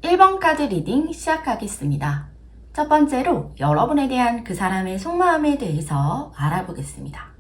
(1번) 카드 리딩 시작하겠습니다. 첫 번째로 여러분에 대한 그 사람의 속마음에 대해서 알아보겠습니다.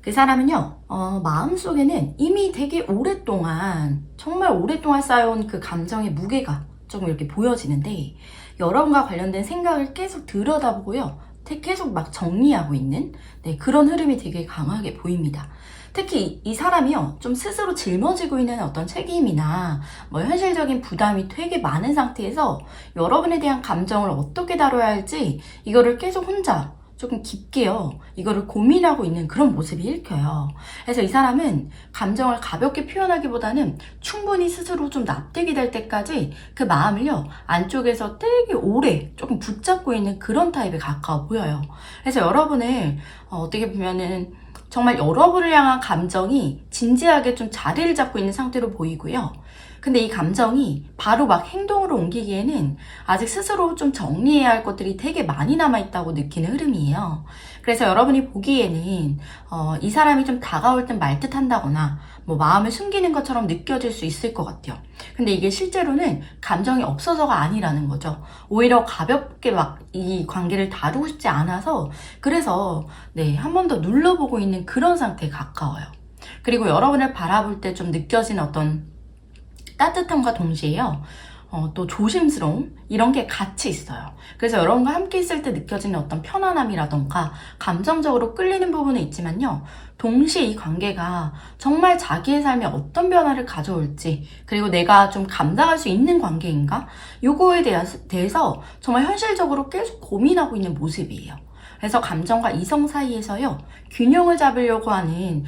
그 사람은요, 마음속에는 이미 되게 오랫동안, 정말 오랫동안 쌓여온 그 감정의 무게가 조금 이렇게 보여지는데, 여러분과 관련된 생각을 계속 들여다보고요, 계속 막 정리하고 있는 그런 흐름이 되게 강하게 보입니다. 특히 이 사람이요, 좀 스스로 짊어지고 있는 어떤 책임이나 현실적인 부담이 되게 많은 상태에서 여러분에 대한 감정을 어떻게 다뤄야 할지 이거를 계속 혼자 조금 깊게요, 이거를 고민하고 있는 그런 모습이 읽혀요. 그래서 이 사람은 감정을 가볍게 표현하기보다는 충분히 스스로 좀 납득이 될 때까지 그 마음을요, 안쪽에서 되게 오래 조금 붙잡고 있는 그런 타입에 가까워 보여요. 그래서 여러분을 어떻게 보면은 정말 여러분을 향한 감정이 진지하게 좀 자리를 잡고 있는 상태로 보이고요. 근데 이 감정이 바로 막 행동으로 옮기기에는 아직 스스로 좀 정리해야 할 것들이 되게 많이 남아있다고 느끼는 흐름이에요. 그래서 여러분이 보기에는 이 사람이 좀 다가올 듯 말 듯 한다거나 마음을 숨기는 것처럼 느껴질 수 있을 것 같아요. 근데 이게 실제로는 감정이 없어서가 아니라는 거죠. 오히려 가볍게 막 이 관계를 다루고 싶지 않아서, 그래서 한 번 더 눌러보고 있는 그런 상태에 가까워요. 그리고 여러분을 바라볼 때 좀 느껴지는 어떤 따뜻함과 동시에요, 또 조심스러움, 이런 게 같이 있어요. 그래서 여러분과 함께 있을 때 느껴지는 어떤 편안함이라던가 감정적으로 끌리는 부분은 있지만요, 동시에 이 관계가 정말 자기의 삶에 어떤 변화를 가져올지, 그리고 내가 좀 감당할 수 있는 관계인가, 요거에 대해서 정말 현실적으로 계속 고민하고 있는 모습이에요. 그래서 감정과 이성 사이에서요, 균형을 잡으려고 하는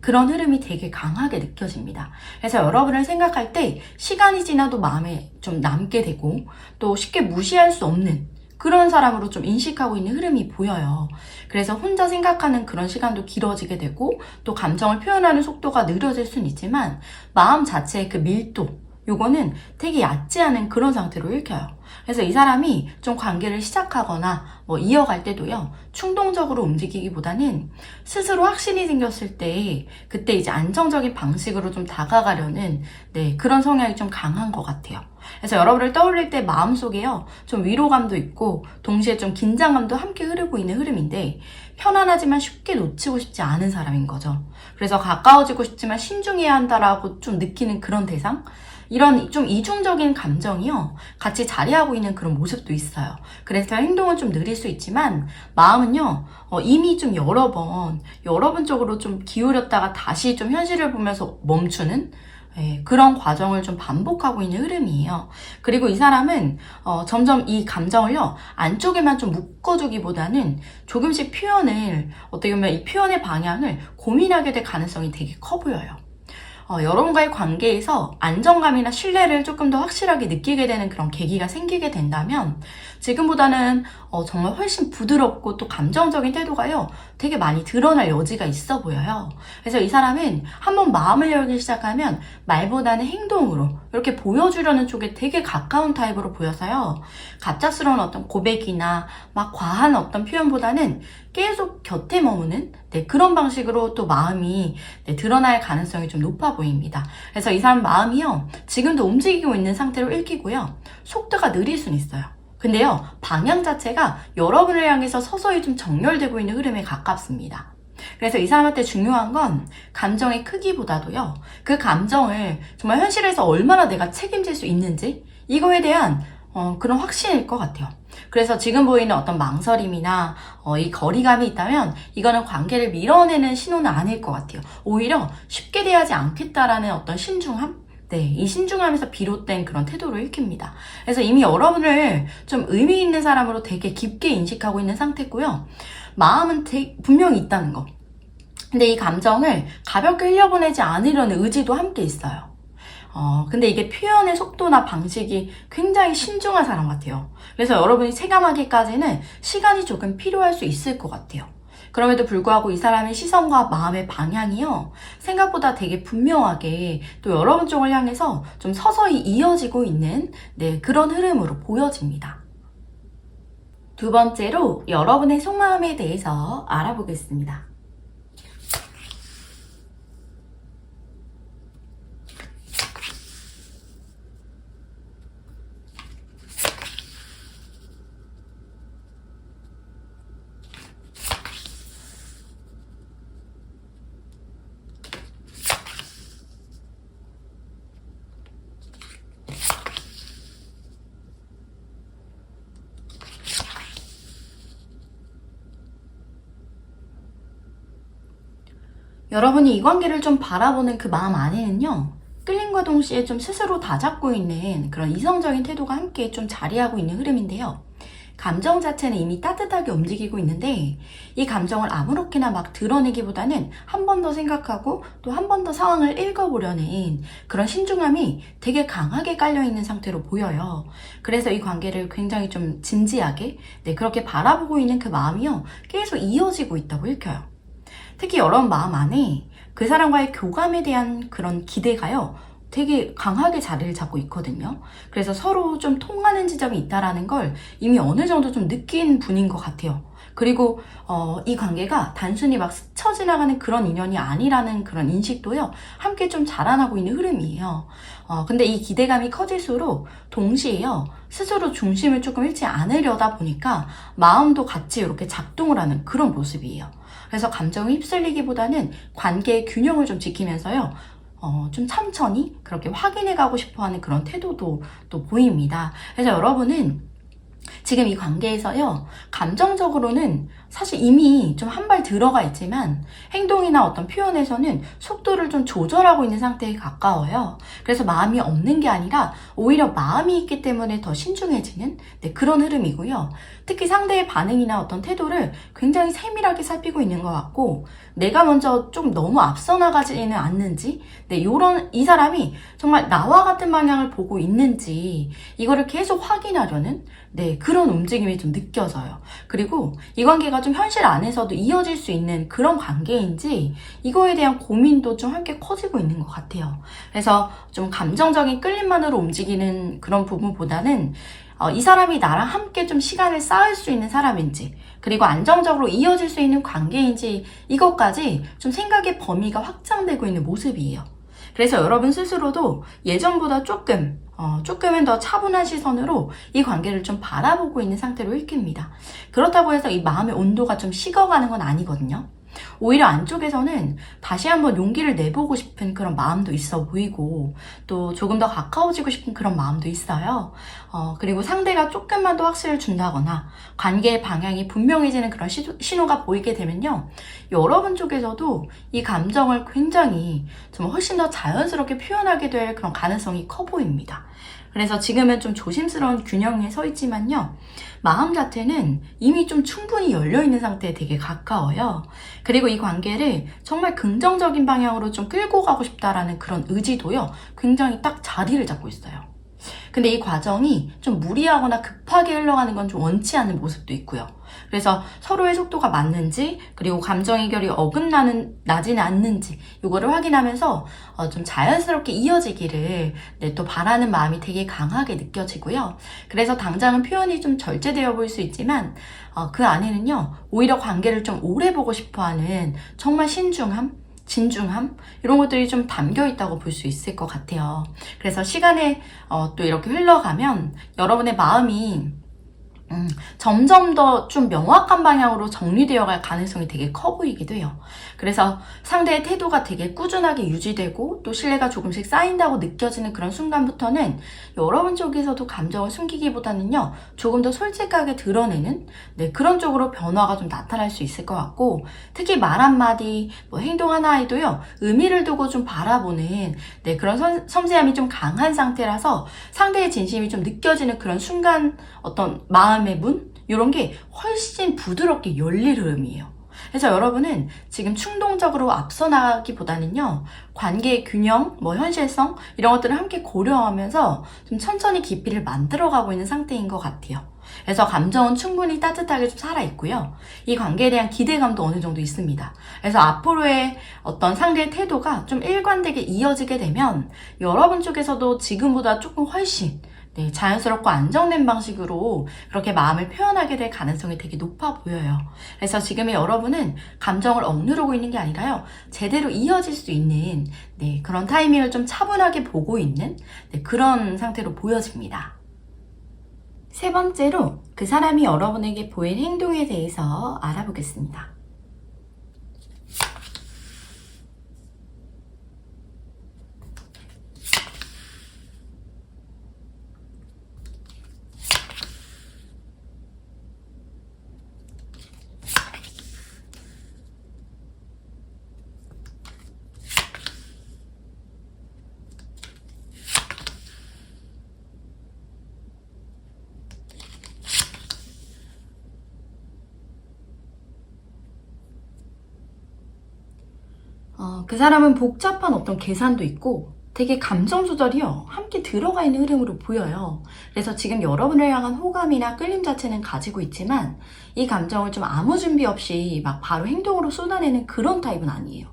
그런 흐름이 되게 강하게 느껴집니다. 그래서 여러분을 생각할 때 시간이 지나도 마음에 좀 남게 되고, 또 쉽게 무시할 수 없는 그런 사람으로 좀 인식하고 있는 흐름이 보여요. 그래서 혼자 생각하는 그런 시간도 길어지게 되고, 또 감정을 표현하는 속도가 느려질 수는 있지만 마음 자체의 그 밀도, 요거는 되게 얕지 않은 그런 상태로 읽혀요. 그래서 이 사람이 좀 관계를 시작하거나 이어갈 때도요, 충동적으로 움직이기보다는 스스로 확신이 생겼을 때 그때 이제 안정적인 방식으로 좀 다가가려는 그런 성향이 좀 강한 것 같아요. 그래서 여러분을 떠올릴 때 마음속에요, 좀 위로감도 있고 동시에 좀 긴장감도 함께 흐르고 있는 흐름인데, 편안하지만 쉽게 놓치고 싶지 않은 사람인 거죠. 그래서 가까워지고 싶지만 신중해야 한다라고 좀 느끼는 그런 대상? 이런 좀 이중적인 감정이요, 같이 자리하고 있는 그런 모습도 있어요. 그래서 행동은 좀 느릴 수 있지만 마음은요, 이미 좀 여러 번 쪽으로 좀 기울였다가 다시 좀 현실을 보면서 멈추는 그런 과정을 좀 반복하고 있는 흐름이에요. 그리고 이 사람은 점점 이 감정을요, 안쪽에만 좀 묶어두기보다는 조금씩 표현을, 어떻게 보면 이 표현의 방향을 고민하게 될 가능성이 되게 커 보여요. 여러분과의 관계에서 안정감이나 신뢰를 조금 더 확실하게 느끼게 되는 그런 계기가 생기게 된다면 지금보다는 정말 훨씬 부드럽고 또 감정적인 태도가요 되게 많이 드러날 여지가 있어 보여요. 그래서 이 사람은 한번 마음을 열기 시작하면 말보다는 행동으로 이렇게 보여주려는 쪽에 되게 가까운 타입으로 보여서요, 갑작스러운 어떤 고백이나 막 과한 어떤 표현보다는 계속 곁에 머무는 그런 방식으로 또 마음이 드러날 가능성이 좀 높아 보입니다. 그래서 이 사람 마음이요 지금도 움직이고 있는 상태로 읽히고요, 속도가 느릴 수는 있어요. 근데요 방향 자체가 여러분을 향해서 서서히 좀 정렬되고 있는 흐름에 가깝습니다. 그래서 이 사람한테 중요한 건 감정의 크기보다도요, 그 감정을 정말 현실에서 얼마나 내가 책임질 수 있는지 이거에 대한 그런 확신일 것 같아요. 그래서 지금 보이는 어떤 망설임이나 이 거리감이 있다면 이거는 관계를 밀어내는 신호는 아닐 것 같아요. 오히려 쉽게 대하지 않겠다라는 어떤 신중함? 이 신중함에서 비롯된 그런 태도로 읽힙니다. 그래서 이미 여러분을 좀 의미 있는 사람으로 되게 깊게 인식하고 있는 상태고요. 마음은 분명히 있다는 거. 근데 이 감정을 가볍게 흘려보내지 않으려는 의지도 함께 있어요. 근데 이게 표현의 속도나 방식이 굉장히 신중한 사람 같아요. 그래서 여러분이 체감하기까지는 시간이 조금 필요할 수 있을 것 같아요. 그럼에도 불구하고 이 사람의 시선과 마음의 방향이요, 생각보다 되게 분명하게 또 여러분 쪽을 향해서 좀 서서히 이어지고 있는 그런 흐름으로 보여집니다. 두 번째로 여러분의 속마음에 대해서 알아보겠습니다. 여러분이 이 관계를 좀 바라보는 그 마음 안에는요, 끌림과 동시에 좀 스스로 다잡고 있는 그런 이성적인 태도가 함께 좀 자리하고 있는 흐름인데요. 감정 자체는 이미 따뜻하게 움직이고 있는데 이 감정을 아무렇게나 막 드러내기보다는 한 번 더 생각하고 또 한 번 더 상황을 읽어보려는 그런 신중함이 되게 강하게 깔려있는 상태로 보여요. 그래서 이 관계를 굉장히 좀 진지하게 그렇게 바라보고 있는 그 마음이요 계속 이어지고 있다고 읽혀요. 특히 여러분 마음 안에 그 사람과의 교감에 대한 그런 기대가요 되게 강하게 자리를 잡고 있거든요. 그래서 서로 좀 통하는 지점이 있다라는 걸 이미 어느 정도 좀 느낀 분인 것 같아요. 그리고 이 관계가 단순히 막 스쳐 지나가는 그런 인연이 아니라는 그런 인식도요 함께 좀 자라나고 있는 흐름이에요. 근데 이 기대감이 커질수록 동시에요 스스로 중심을 조금 잃지 않으려다 보니까 마음도 같이 이렇게 작동을 하는 그런 모습이에요. 그래서 감정을 휩쓸리기보다는 관계의 균형을 좀 지키면서요 좀 천천히 그렇게 확인해 가고 싶어 하는 그런 태도도 또 보입니다. 그래서 여러분은 지금 이 관계에서요 감정적으로는 사실 이미 좀 한 발 들어가 있지만 행동이나 어떤 표현에서는 속도를 좀 조절하고 있는 상태에 가까워요. 그래서 마음이 없는 게 아니라 오히려 마음이 있기 때문에 더 신중해지는 그런 흐름이고요. 특히 상대의 반응이나 어떤 태도를 굉장히 세밀하게 살피고 있는 것 같고 내가 먼저 좀 너무 앞서 나가지는 않는지 이 사람이 정말 나와 같은 방향을 보고 있는지 이거를 계속 확인하려는 그런 움직임이 좀 느껴져요. 그리고 이 관계가 좀 현실 안에서도 이어질 수 있는 그런 관계인지 이거에 대한 고민도 좀 함께 커지고 있는 것 같아요. 그래서 좀 감정적인 끌림만으로 움직이는 그런 부분보다는 이 사람이 나랑 함께 좀 시간을 쌓을 수 있는 사람인지 그리고 안정적으로 이어질 수 있는 관계인지 이것까지 좀 생각의 범위가 확장되고 있는 모습이에요. 그래서 여러분 스스로도 예전보다 조금은 더 차분한 시선으로 이 관계를 좀 바라보고 있는 상태로 읽힙니다. 그렇다고 해서 이 마음의 온도가 좀 식어가는 건 아니거든요. 오히려 안쪽에서는 다시 한번 용기를 내보고 싶은 그런 마음도 있어 보이고 또 조금 더 가까워지고 싶은 그런 마음도 있어요. 그리고 상대가 조금만 더 확신을 준다거나 관계의 방향이 분명해지는 그런 신호가 보이게 되면요. 여러분 쪽에서도 이 감정을 굉장히 좀 훨씬 더 자연스럽게 표현하게 될 그런 가능성이 커 보입니다. 그래서 지금은 좀 조심스러운 균형에 서 있지만요. 마음 자체는 이미 좀 충분히 열려있는 상태에 되게 가까워요. 그리고 이 관계를 정말 긍정적인 방향으로 좀 끌고 가고 싶다라는 그런 의지도요. 굉장히 딱 자리를 잡고 있어요. 근데 이 과정이 좀 무리하거나 급하게 흘러가는 건 좀 원치 않는 모습도 있고요. 그래서 서로의 속도가 맞는지, 그리고 감정 해결이 나지는 않는지 이거를 확인하면서 좀 자연스럽게 이어지기를 또 바라는 마음이 되게 강하게 느껴지고요. 그래서 당장은 표현이 좀 절제되어 보일 수 있지만 그 안에는요, 오히려 관계를 좀 오래 보고 싶어하는 정말 신중함, 진중함 이런 것들이 좀 담겨 있다고 볼 수 있을 것 같아요. 그래서 시간에 또 이렇게 흘러가면 여러분의 마음이 점점 더 좀 명확한 방향으로 정리되어 갈 가능성이 되게 커 보이기도 해요. 그래서 상대의 태도가 되게 꾸준하게 유지되고 또 신뢰가 조금씩 쌓인다고 느껴지는 그런 순간부터는 여러분 쪽에서도 감정을 숨기기보다는요, 조금 더 솔직하게 드러내는 그런 쪽으로 변화가 좀 나타날 수 있을 것 같고, 특히 말 한마디, 행동 하나에도요, 의미를 두고 좀 바라보는 그런 섬세함이 좀 강한 상태라서 상대의 진심이 좀 느껴지는 그런 순간 어떤 마음의 문? 이런 게 훨씬 부드럽게 열릴 흐름이에요. 그래서 여러분은 지금 충동적으로 앞서 나가기보다는요, 관계의 균형, 현실성 이런 것들을 함께 고려하면서 좀 천천히 깊이를 만들어가고 있는 상태인 것 같아요. 그래서 감정은 충분히 따뜻하게 좀 살아있고요. 이 관계에 대한 기대감도 어느 정도 있습니다. 그래서 앞으로의 어떤 상대의 태도가 좀 일관되게 이어지게 되면 여러분 쪽에서도 지금보다 조금 훨씬 자연스럽고 안정된 방식으로 그렇게 마음을 표현하게 될 가능성이 되게 높아 보여요. 그래서 지금의 여러분은 감정을 억누르고 있는 게 아니라요, 제대로 이어질 수 있는 그런 타이밍을 좀 차분하게 보고 있는 그런 상태로 보여집니다. 세 번째로 그 사람이 여러분에게 보인 행동에 대해서 알아보겠습니다. 그 사람은 복잡한 어떤 계산도 있고 되게 감정 조절이요, 함께 들어가 있는 흐름으로 보여요. 그래서 지금 여러분을 향한 호감이나 끌림 자체는 가지고 있지만 이 감정을 좀 아무 준비 없이 막 바로 행동으로 쏟아내는 그런 타입은 아니에요.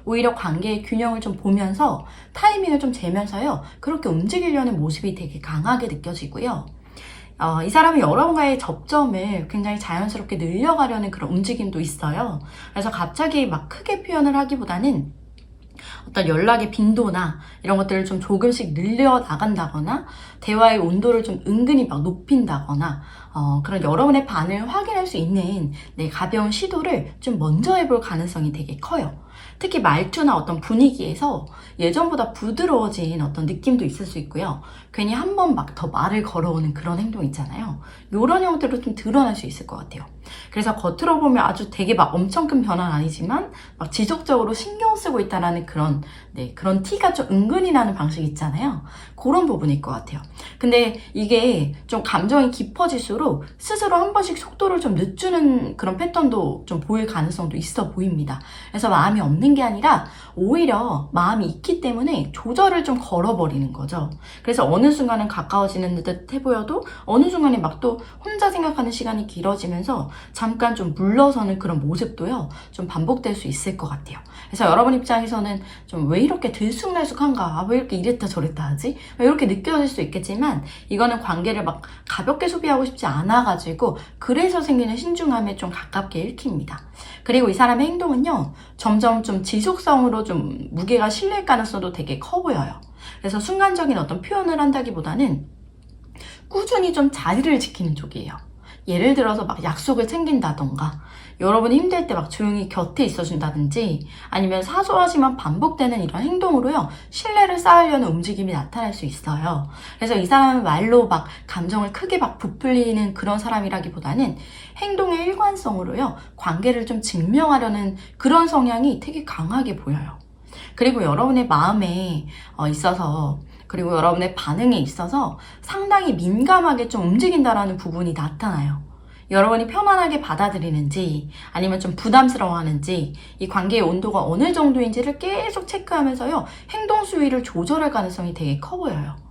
오히려 관계의 균형을 좀 보면서 타이밍을 좀 재면서요, 그렇게 움직이려는 모습이 되게 강하게 느껴지고요. 이 사람이 여러분과의 접점을 굉장히 자연스럽게 늘려가려는 그런 움직임도 있어요. 그래서 갑자기 막 크게 표현을 하기보다는 어떤 연락의 빈도나 이런 것들을 좀 조금씩 늘려 나간다거나 대화의 온도를 좀 은근히 막 높인다거나 그런 여러분의 반응을 확인할 수 있는 가벼운 시도를 좀 먼저 해볼 가능성이 되게 커요. 특히 말투나 어떤 분위기에서 예전보다 부드러워진 어떤 느낌도 있을 수 있고요. 괜히 한 번 막 더 말을 걸어오는 그런 행동 있잖아요. 이런 형태로 좀 드러날 수 있을 것 같아요. 그래서 겉으로 보면 아주 되게 막 엄청 큰 변화는 아니지만 막 지속적으로 신경 쓰고 있다라는 그런 티가 좀 은근히 나는 방식 있잖아요. 그런 부분일 것 같아요. 근데 이게 좀 감정이 깊어질수록 스스로 한 번씩 속도를 좀 늦추는 그런 패턴도 좀 보일 가능성도 있어 보입니다. 그래서 마음이 없는 게 아니라 오히려 마음이 있기 때문에 조절을 좀 걸어버리는 거죠. 그래서 어느 순간은 가까워지는 듯 해 보여도 어느 순간에 막 또 혼자 생각하는 시간이 길어지면서 잠깐 좀 물러서는 그런 모습도요, 좀 반복될 수 있을 것 같아요. 그래서 여러분 입장에서는 좀 왜 이렇게 들쑥날쑥한가, 왜 이렇게 이랬다 저랬다 하지? 이렇게 느껴질 수 있겠지만 이거는 관계를 막 가볍게 소비하고 싶지 않아가지고 그래서 생기는 신중함에 좀 가깝게 읽힙니다. 그리고 이 사람의 행동은요, 점점 좀 지속성으로 좀 무게가 실릴 가능성도 되게 커 보여요. 그래서 순간적인 어떤 표현을 한다기보다는 꾸준히 좀 자리를 지키는 쪽이에요. 예를 들어서 막 약속을 챙긴다던가, 여러분이 힘들 때 막 조용히 곁에 있어준다든지, 아니면 사소하지만 반복되는 이런 행동으로요, 신뢰를 쌓으려는 움직임이 나타날 수 있어요. 그래서 이 사람은 말로 막 감정을 크게 막 부풀리는 그런 사람이라기보다는 행동의 일관성으로요, 관계를 좀 증명하려는 그런 성향이 되게 강하게 보여요. 그리고 여러분의 마음에 있어서 그리고 여러분의 반응에 있어서 상당히 민감하게 좀 움직인다라는 부분이 나타나요. 여러분이 편안하게 받아들이는지 아니면 좀 부담스러워하는지 이 관계의 온도가 어느 정도인지를 계속 체크하면서요. 행동 수위를 조절할 가능성이 되게 커 보여요.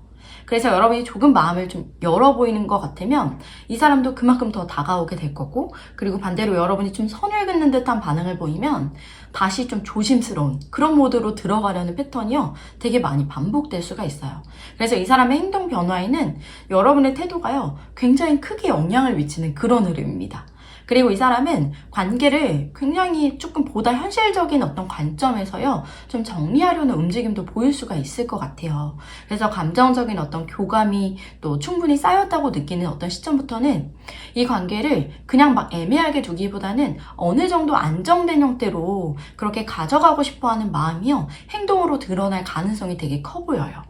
그래서 여러분이 조금 마음을 좀 열어 보이는 것 같으면 이 사람도 그만큼 더 다가오게 될 거고, 그리고 반대로 여러분이 좀 선을 긋는 듯한 반응을 보이면 다시 좀 조심스러운 그런 모드로 들어가려는 패턴이요. 되게 많이 반복될 수가 있어요. 그래서 이 사람의 행동 변화에는 여러분의 태도가요. 굉장히 크게 영향을 미치는 그런 흐름입니다. 그리고 이 사람은 관계를 굉장히 조금 보다 현실적인 어떤 관점에서요, 좀 정리하려는 움직임도 보일 수가 있을 것 같아요. 그래서 감정적인 어떤 교감이 또 충분히 쌓였다고 느끼는 어떤 시점부터는 이 관계를 그냥 막 애매하게 두기보다는 어느 정도 안정된 형태로 그렇게 가져가고 싶어 하는 마음이요, 행동으로 드러날 가능성이 되게 커 보여요.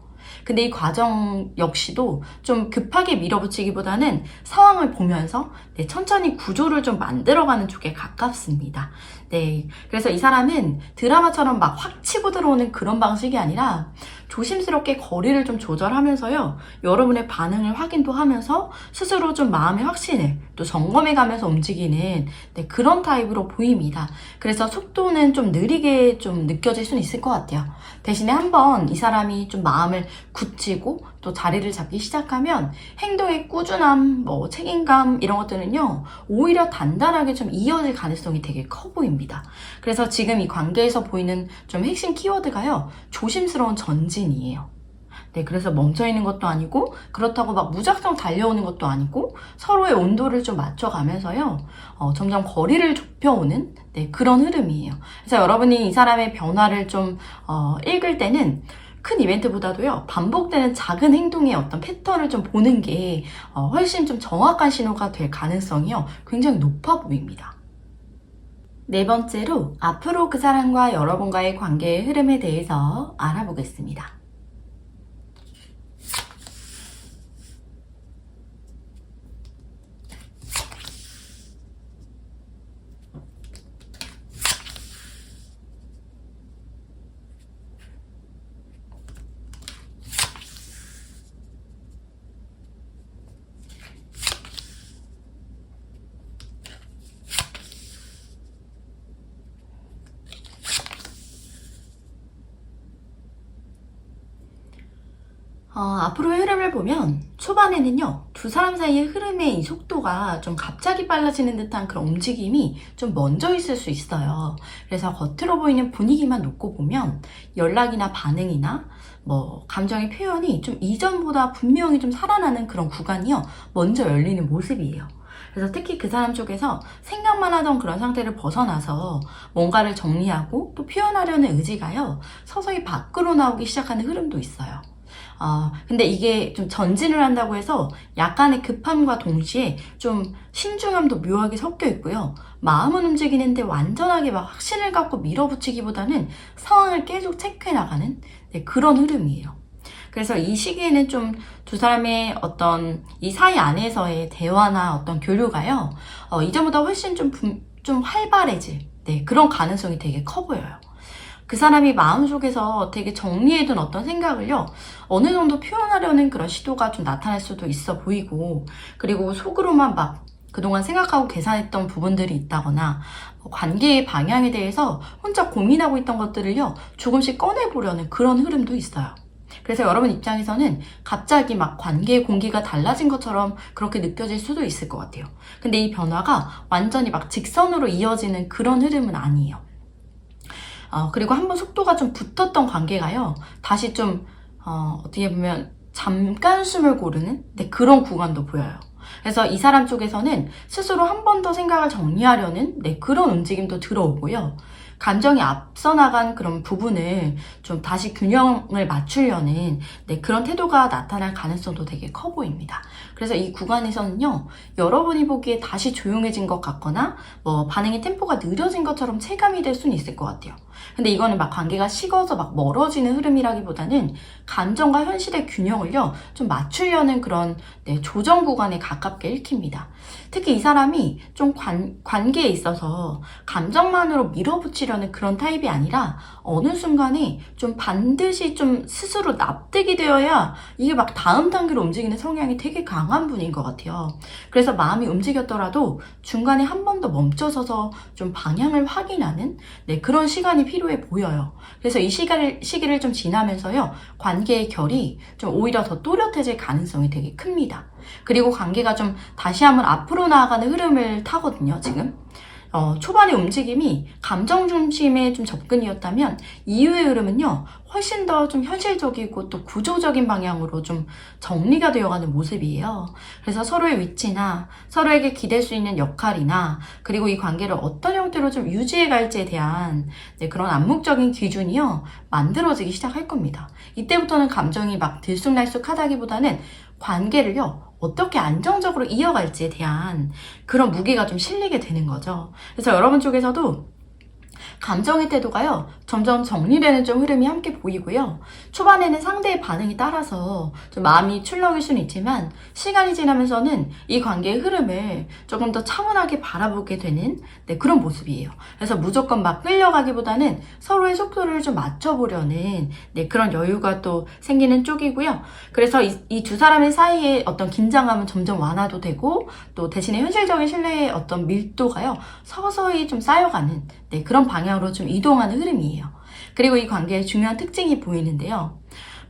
근데 이 과정 역시도 좀 급하게 밀어붙이기보다는 상황을 보면서 천천히 구조를 좀 만들어가는 쪽에 가깝습니다. 네, 그래서 이 사람은 드라마처럼 막 확 치고 들어오는 그런 방식이 아니라 조심스럽게 거리를 좀 조절하면서요. 여러분의 반응을 확인도 하면서 스스로 좀 마음의 확신을 또 점검해가면서 움직이는 그런 타입으로 보입니다. 그래서 속도는 좀 느리게 좀 느껴질 수는 있을 것 같아요. 대신에 한번 이 사람이 좀 마음을 굳히고 또 자리를 잡기 시작하면 행동의 꾸준함, 책임감 이런 것들은요. 오히려 단단하게 좀 이어질 가능성이 되게 커 보입니다. 그래서 지금 이 관계에서 보이는 좀 핵심 키워드가요. 조심스러운 전진이에요. 네, 그래서 멈춰있는 것도 아니고 그렇다고 막 무작정 달려오는 것도 아니고 서로의 온도를 좀 맞춰가면서요. 점점 거리를 좁혀오는 그런 흐름이에요. 그래서 여러분이 이 사람의 변화를 좀 읽을 때는 큰 이벤트보다도요, 반복되는 작은 행동의 어떤 패턴을 좀 보는 게 훨씬 좀 정확한 신호가 될 가능성이요, 굉장히 높아 보입니다. 네 번째로 앞으로 그 사람과 여러분과의 관계의 흐름에 대해서 알아보겠습니다. 앞으로의 흐름을 보면 초반에는요, 두 사람 사이의 흐름의 이 속도가 좀 갑자기 빨라지는 듯한 그런 움직임이 좀 먼저 있을 수 있어요. 그래서 겉으로 보이는 분위기만 놓고 보면 연락이나 반응이나 감정의 표현이 좀 이전보다 분명히 좀 살아나는 그런 구간이요, 먼저 열리는 모습이에요. 그래서 특히 그 사람 쪽에서 생각만 하던 그런 상태를 벗어나서 뭔가를 정리하고 또 표현하려는 의지가요, 서서히 밖으로 나오기 시작하는 흐름도 있어요. 근데 이게 좀 전진을 한다고 해서 약간의 급함과 동시에 좀 신중함도 묘하게 섞여 있고요. 마음은 움직이는데 완전하게 막 확신을 갖고 밀어붙이기보다는 상황을 계속 체크해 나가는 그런 흐름이에요. 그래서 이 시기에는 좀 두 사람의 어떤 이 사이 안에서의 대화나 어떤 교류가요, 이전보다 훨씬 좀 활발해질 그런 가능성이 되게 커 보여요. 그 사람이 마음속에서 되게 정리해둔 어떤 생각을요, 어느 정도 표현하려는 그런 시도가 좀 나타날 수도 있어 보이고, 그리고 속으로만 막 그동안 생각하고 계산했던 부분들이 있다거나 관계의 방향에 대해서 혼자 고민하고 있던 것들을요, 조금씩 꺼내보려는 그런 흐름도 있어요. 그래서 여러분 입장에서는 갑자기 막 관계의 공기가 달라진 것처럼 그렇게 느껴질 수도 있을 것 같아요. 근데 이 변화가 완전히 막 직선으로 이어지는 그런 흐름은 아니에요. 그리고 한번 속도가 좀 붙었던 관계가요, 다시 좀 어떻게 보면 잠깐 숨을 고르는 그런 구간도 보여요. 그래서 이 사람 쪽에서는 스스로 한 번 더 생각을 정리하려는 그런 움직임도 들어오고요. 감정이 앞서 나간 그런 부분을 좀 다시 균형을 맞추려는 그런 태도가 나타날 가능성도 되게 커 보입니다. 그래서 이 구간에서는요, 여러분이 보기에 다시 조용해진 것 같거나 반응의 템포가 느려진 것처럼 체감이 될 수는 있을 것 같아요. 근데 이거는 막 관계가 식어서 막 멀어지는 흐름이라기보다는 감정과 현실의 균형을요, 좀 맞추려는 그런 조정 구간에 가깝게 읽힙니다. 특히 이 사람이 좀 관계에 있어서 감정만으로 밀어붙이려는 그런 타입이 아니라 어느 순간에 좀 반드시 좀 스스로 납득이 되어야 이게 막 다음 단계로 움직이는 성향이 되게 강한 분인 것 같아요. 그래서 마음이 움직였더라도 중간에 한 번 더 멈춰서서 좀 방향을 확인하는 그런 시간이 필요해 보여요. 그래서 이 시기를 좀 지나면서요, 관계의 결이 좀 오히려 더 또렷해질 가능성이 되게 큽니다. 그리고 관계가 좀 다시 한번 앞으로 나아가는 흐름을 타거든요, 지금. 초반의 움직임이 감정 중심의 좀 접근이었다면 이후의 흐름은요, 훨씬 더 좀 현실적이고 또 구조적인 방향으로 좀 정리가 되어가는 모습이에요. 그래서 서로의 위치나 서로에게 기댈 수 있는 역할이나 그리고 이 관계를 어떤 형태로 좀 유지해 갈지에 대한 그런 암묵적인 기준이요, 만들어지기 시작할 겁니다. 이때부터는 감정이 막 들쑥날쑥하다기보다는 관계를요, 어떻게 안정적으로 이어갈지에 대한 그런 무게가 좀 실리게 되는 거죠. 그래서 여러분 쪽에서도 감정의 태도가요, 점점 정리되는 좀 흐름이 함께 보이고요. 초반에는 상대의 반응이 따라서 좀 마음이 출렁일 수는 있지만 시간이 지나면서는 이 관계의 흐름을 조금 더 차분하게 바라보게 되는 그런 모습이에요. 그래서 무조건 막 끌려가기보다는 서로의 속도를 좀 맞춰보려는 그런 여유가 또 생기는 쪽이고요. 그래서 이 두 사람의 사이에 어떤 긴장감은 점점 완화도 되고 또 대신에 현실적인 신뢰의 어떤 밀도가요, 서서히 좀 쌓여가는 그런 방향으로 좀 이동하는 흐름이에요. 그리고 이 관계의 중요한 특징이 보이는데요.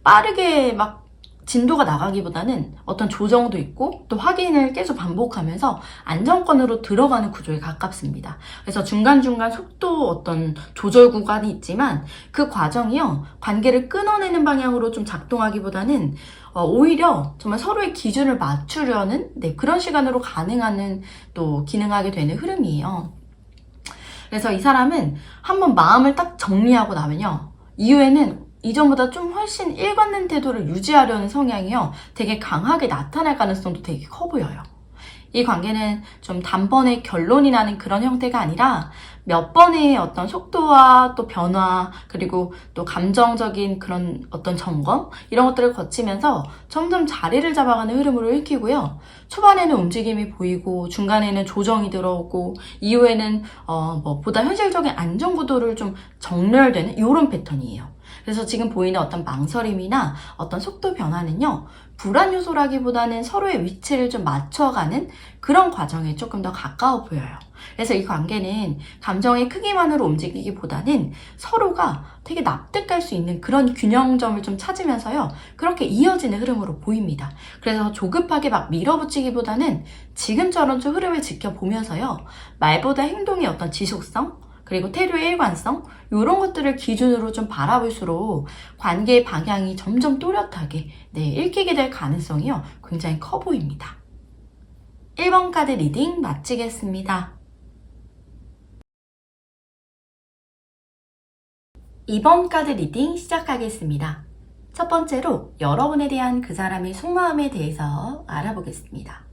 빠르게 막 진도가 나가기보다는 어떤 조정도 있고 또 확인을 계속 반복하면서 안정권으로 들어가는 구조에 가깝습니다. 그래서 중간중간 속도 어떤 조절 구간이 있지만 그 과정이요, 관계를 끊어내는 방향으로 좀 작동하기보다는 오히려 정말 서로의 기준을 맞추려는 그런 시간으로 가능하는 또 기능하게 되는 흐름이에요. 그래서 이 사람은 한번 마음을 딱 정리하고 나면요, 이후에는 이전보다 좀 훨씬 일관된 태도를 유지하려는 성향이요, 되게 강하게 나타날 가능성도 되게 커 보여요. 이 관계는 좀 단번에 결론이 나는 그런 형태가 아니라 몇 번의 어떤 속도와 또 변화, 그리고 또 감정적인 그런 어떤 점검, 이런 것들을 거치면서 점점 자리를 잡아가는 흐름으로 읽히고요. 초반에는 움직임이 보이고 중간에는 조정이 들어오고 이후에는 보다 현실적인 안정구도를 좀 정렬되는 이런 패턴이에요. 그래서 지금 보이는 어떤 망설임이나 어떤 속도 변화는요, 불안 요소라기보다는 서로의 위치를 좀 맞춰가는 그런 과정에 조금 더 가까워 보여요. 그래서 이 관계는 감정의 크기만으로 움직이기보다는 서로가 되게 납득할 수 있는 그런 균형점을 좀 찾으면서요, 그렇게 이어지는 흐름으로 보입니다. 그래서 조급하게 막 밀어붙이기보다는 지금처럼 좀 흐름을 지켜보면서요, 말보다 행동의 어떤 지속성, 그리고 태도의 일관성, 이런 것들을 기준으로 좀 바라볼수록 관계의 방향이 점점 또렷하게 읽히게 될 가능성이요, 굉장히 커 보입니다. 1번 카드 리딩 마치겠습니다. 2번 카드 리딩 시작하겠습니다. 첫 번째로 여러분에 대한 그 사람의 속마음에 대해서 알아보겠습니다.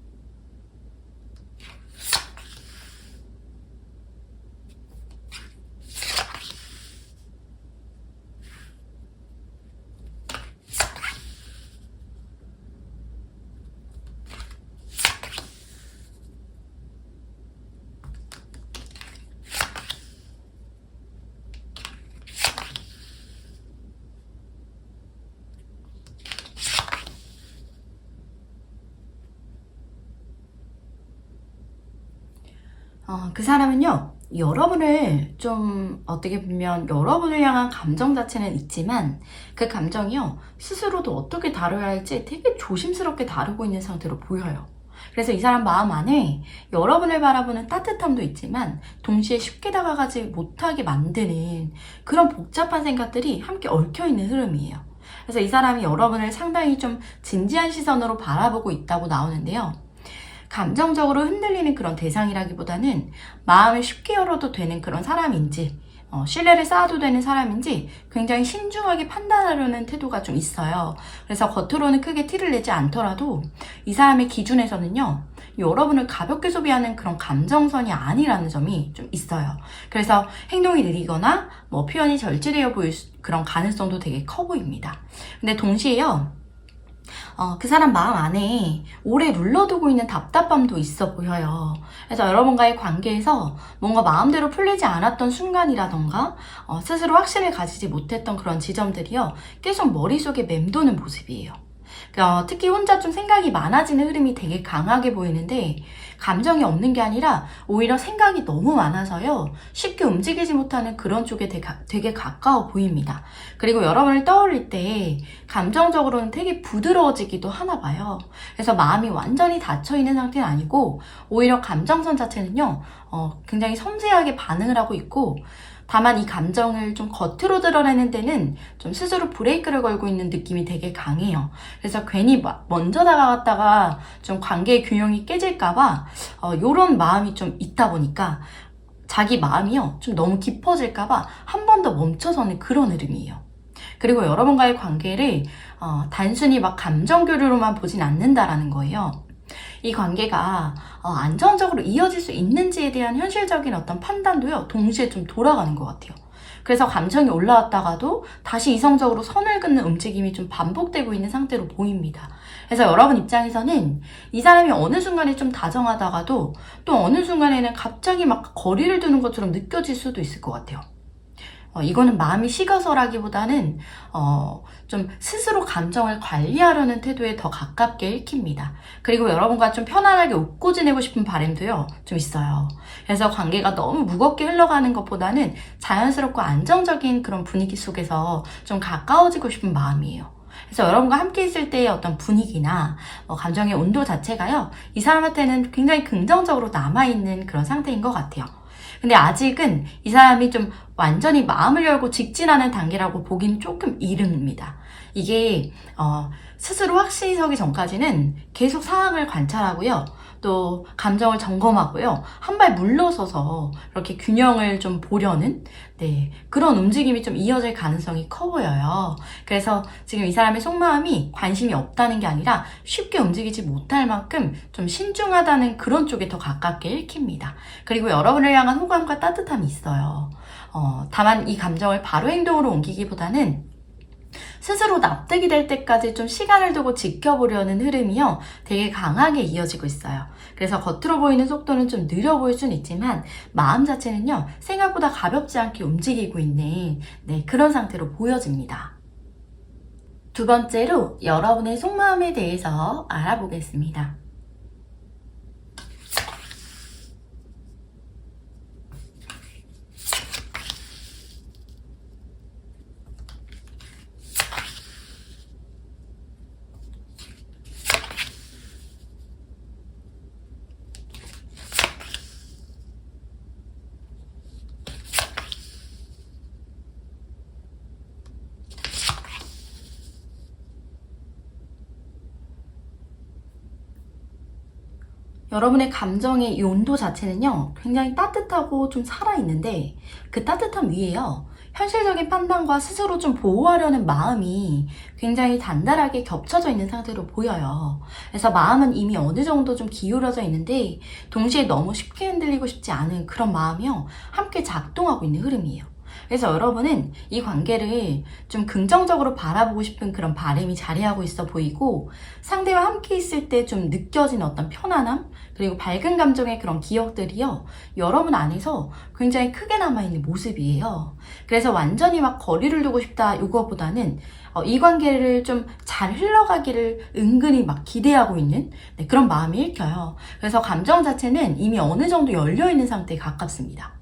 그 사람은요, 여러분을 좀 어떻게 보면 여러분을 향한 감정 자체는 있지만 그 감정이요, 스스로도 어떻게 다뤄야 할지 되게 조심스럽게 다루고 있는 상태로 보여요. 그래서 이 사람 마음 안에 여러분을 바라보는 따뜻함도 있지만 동시에 쉽게 다가가지 못하게 만드는 그런 복잡한 생각들이 함께 얽혀있는 흐름이에요. 그래서 이 사람이 여러분을 상당히 좀 진지한 시선으로 바라보고 있다고 나오는데요. 감정적으로 흔들리는 그런 대상이라기보다는 마음을 쉽게 열어도 되는 그런 사람인지, 신뢰를 쌓아도 되는 사람인지 굉장히 신중하게 판단하려는 태도가 좀 있어요. 그래서 겉으로는 크게 티를 내지 않더라도 이 사람의 기준에서는요, 여러분을 가볍게 소비하는 그런 감정선이 아니라는 점이 좀 있어요. 그래서 행동이 느리거나 표현이 절제되어 보일 그런 가능성도 되게 커 보입니다. 근데 동시에요, 그 사람 마음 안에 오래 눌러두고 있는 답답함도 있어 보여요. 그래서 여러분과의 관계에서 뭔가 마음대로 풀리지 않았던 순간이라던가 스스로 확신을 가지지 못했던 그런 지점들이요, 계속 머릿속에 맴도는 모습이에요. 특히 혼자 좀 생각이 많아지는 흐름이 되게 강하게 보이는데, 감정이 없는 게 아니라 오히려 생각이 너무 많아서요, 쉽게 움직이지 못하는 그런 쪽에 되게 가까워 보입니다. 그리고 여러분을 떠올릴 때 감정적으로는 되게 부드러워지기도 하나 봐요. 그래서 마음이 완전히 닫혀있는 상태는 아니고 오히려 감정선 자체는요, 굉장히 섬세하게 반응을 하고 있고, 다만 이 감정을 좀 겉으로 드러내는 데는 좀 스스로 브레이크를 걸고 있는 느낌이 되게 강해요. 그래서 괜히 먼저 다가갔다가 좀 관계의 균형이 깨질까봐 요런 마음이 좀 있다 보니까 자기 마음이요, 좀 너무 깊어질까봐 한 번 더 멈춰서는 그런 흐름이에요. 그리고 여러분과의 관계를 단순히 감정 교류로만 보진 않는다라는 거예요. 이 관계가 안정적으로 이어질 수 있는지에 대한 현실적인 어떤 판단도요, 동시에 좀 돌아가는 것 같아요. 그래서 감정이 올라왔다가도 다시 이성적으로 선을 긋는 움직임이 좀 반복되고 있는 상태로 보입니다. 그래서 여러분 입장에서는 이 사람이 어느 순간에 좀 다정하다가도 또 어느 순간에는 갑자기 거리를 두는 것처럼 느껴질 수도 있을 것 같아요. 이거는 마음이 식어서라기보다는 좀 스스로 감정을 관리하려는 태도에 더 가깝게 읽힙니다. 그리고 여러분과 좀 편안하게 웃고 지내고 싶은 바람도요, 좀 있어요. 그래서 관계가 너무 무겁게 흘러가는 것보다는 자연스럽고 안정적인 그런 분위기 속에서 좀 가까워지고 싶은 마음이에요. 그래서 여러분과 함께 있을 때의 어떤 분위기나 감정의 온도 자체가요, 이 사람한테는 굉장히 긍정적으로 남아있는 그런 상태인 것 같아요. 근데 아직은 이 사람이 좀 완전히 마음을 열고 직진하는 단계라고 보긴 조금 이릅니다. 이게 스스로 확신이 서기 전까지는 계속 상황을 관찰하고요, 또 감정을 점검하고요, 한 발 물러서서 이렇게 균형을 좀 보려는 그런 움직임이 좀 이어질 가능성이 커 보여요. 그래서 지금 이 사람의 속마음이 관심이 없다는 게 아니라 쉽게 움직이지 못할 만큼 좀 신중하다는 그런 쪽에 더 가깝게 읽힙니다. 그리고 여러분을 향한 호감과 따뜻함이 있어요. 다만 이 감정을 바로 행동으로 옮기기보다는 스스로 납득이 될 때까지 좀 시간을 두고 지켜보려는 흐름이요, 되게 강하게 이어지고 있어요. 그래서 겉으로 보이는 속도는 좀 느려 보일 수는 있지만 마음 자체는요, 생각보다 가볍지 않게 움직이고 있는 그런 상태로 보여집니다. 두 번째로 여러분의 속마음에 대해서 알아보겠습니다. 여러분의 감정의 이 온도 자체는요, 굉장히 따뜻하고 좀 살아있는데, 그 따뜻함 위에요, 현실적인 판단과 스스로 좀 보호하려는 마음이 굉장히 단단하게 겹쳐져 있는 상태로 보여요. 그래서 마음은 이미 어느 정도 좀 기울어져 있는데, 동시에 너무 쉽게 흔들리고 싶지 않은 그런 마음이요, 함께 작동하고 있는 흐름이에요. 그래서 여러분은 이 관계를 좀 긍정적으로 바라보고 싶은 그런 바람이 자리하고 있어 보이고, 상대와 함께 있을 때 좀 느껴진 어떤 편안함, 그리고 밝은 감정의 그런 기억들이요, 여러분 안에서 굉장히 크게 남아있는 모습이에요. 그래서 완전히 거리를 두고 싶다 이거보다는 이 관계를 좀 잘 흘러가기를 은근히 기대하고 있는 그런 마음이 읽혀요. 그래서 감정 자체는 이미 어느 정도 열려있는 상태에 가깝습니다.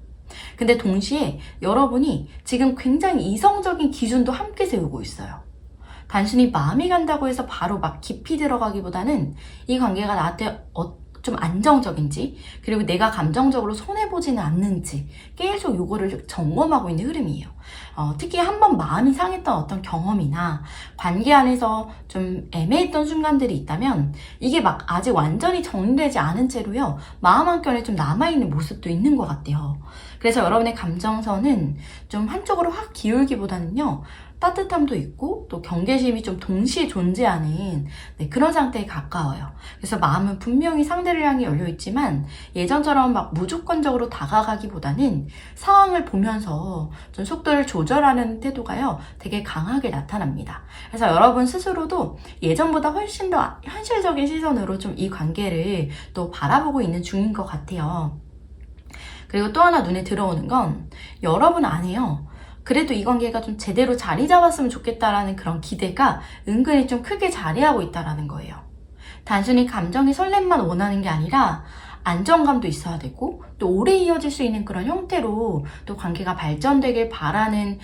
근데 동시에 여러분이 지금 굉장히 이성적인 기준도 함께 세우고 있어요. 단순히 마음이 간다고 해서 바로 깊이 들어가기보다는 이 관계가 나한테 좀 안정적인지, 그리고 내가 감정적으로 손해보지는 않는지 계속 요거를 점검하고 있는 흐름이에요. 특히 한번 마음이 상했던 어떤 경험이나 관계 안에서 좀 애매했던 순간들이 있다면 이게 막 아직 완전히 정리되지 않은 채로요, 마음 한켠에 좀 남아있는 모습도 있는 것 같아요. 그래서 여러분의 감정선은 좀 한쪽으로 확 기울기보다는요, 따뜻함도 있고 또 경계심이 좀 동시에 존재하는 그런 상태에 가까워요. 그래서 마음은 분명히 상대를 향해 열려있지만 예전처럼 막 무조건적으로 다가가기보다는 상황을 보면서 좀 속도를 조절하는 태도가요, 되게 강하게 나타납니다. 그래서 여러분 스스로도 예전보다 훨씬 더 현실적인 시선으로 좀 이 관계를 또 바라보고 있는 중인 것 같아요. 그리고 또 하나 눈에 들어오는 건 여러분 안에요, 그래도 이 관계가 좀 제대로 자리 잡았으면 좋겠다라는 그런 기대가 은근히 좀 크게 자리하고 있다는 거예요. 단순히 감정의 설렘만 원하는 게 아니라 안정감도 있어야 되고 또 오래 이어질 수 있는 그런 형태로 또 관계가 발전되길 바라는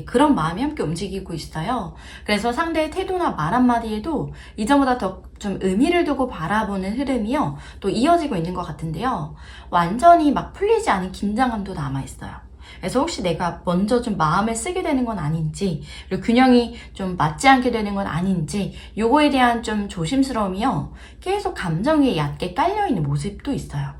그런 마음이 함께 움직이고 있어요. 그래서 상대의 태도나 말 한마디에도 이전보다 더 좀 의미를 두고 바라보는 흐름이요, 또 이어지고 있는 것 같은데요. 완전히 막 풀리지 않은 긴장감도 남아있어요. 그래서 혹시 내가 먼저 좀 마음을 쓰게 되는 건 아닌지, 그리고 균형이 좀 맞지 않게 되는 건 아닌지, 요거에 대한 좀 조심스러움이요, 계속 감정 위에 얕게 깔려있는 모습도 있어요.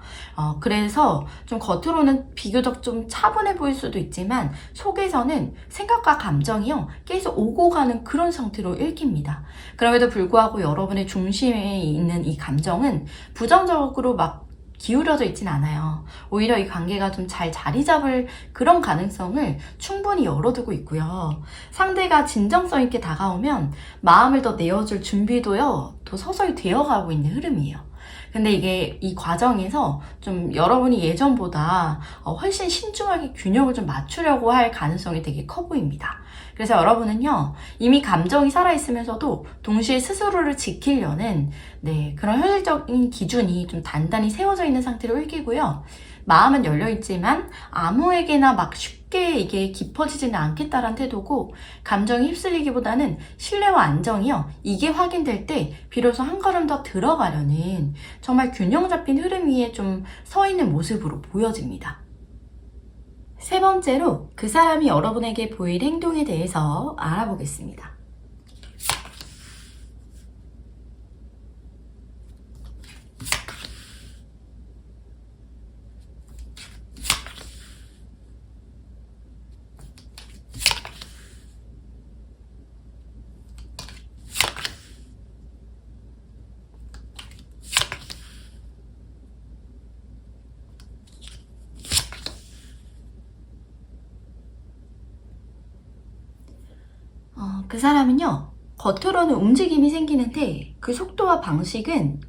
그래서 좀 겉으로는 비교적 좀 차분해 보일 수도 있지만 속에서는 생각과 감정이요, 계속 오고 가는 그런 상태로 읽힙니다. 그럼에도 불구하고 여러분의 중심에 있는 이 감정은 부정적으로 막 기울어져 있진 않아요. 오히려 이 관계가 좀 잘 자리 잡을 그런 가능성을 충분히 열어두고 있고요. 상대가 진정성 있게 다가오면 마음을 더 내어줄 준비도요, 또 서서히 되어가고 있는 흐름이에요. 근데 이게 이 과정에서 좀 여러분이 예전보다 훨씬 신중하게 균형을 좀 맞추려고 할 가능성이 되게 커 보입니다. 그래서 여러분은요, 이미 감정이 살아있으면서도 동시에 스스로를 지키려는 그런 현실적인 기준이 좀 단단히 세워져 있는 상태로 읽히고요. 마음은 열려있지만 아무에게나 막 쉽게 이게 깊어지지는 않겠다라는 태도고, 감정이 휩쓸리기보다는 신뢰와 안정이요, 이게 확인될 때 비로소 한 걸음 더 들어가려는 정말 균형 잡힌 흐름 위에 좀 서 있는 모습으로 보여집니다. 세 번째로 그 사람이 여러분에게 보일 행동에 대해서 알아보겠습니다. 그 사람은요, 겉으로는 움직임이 생기는데 그 속도와 방식은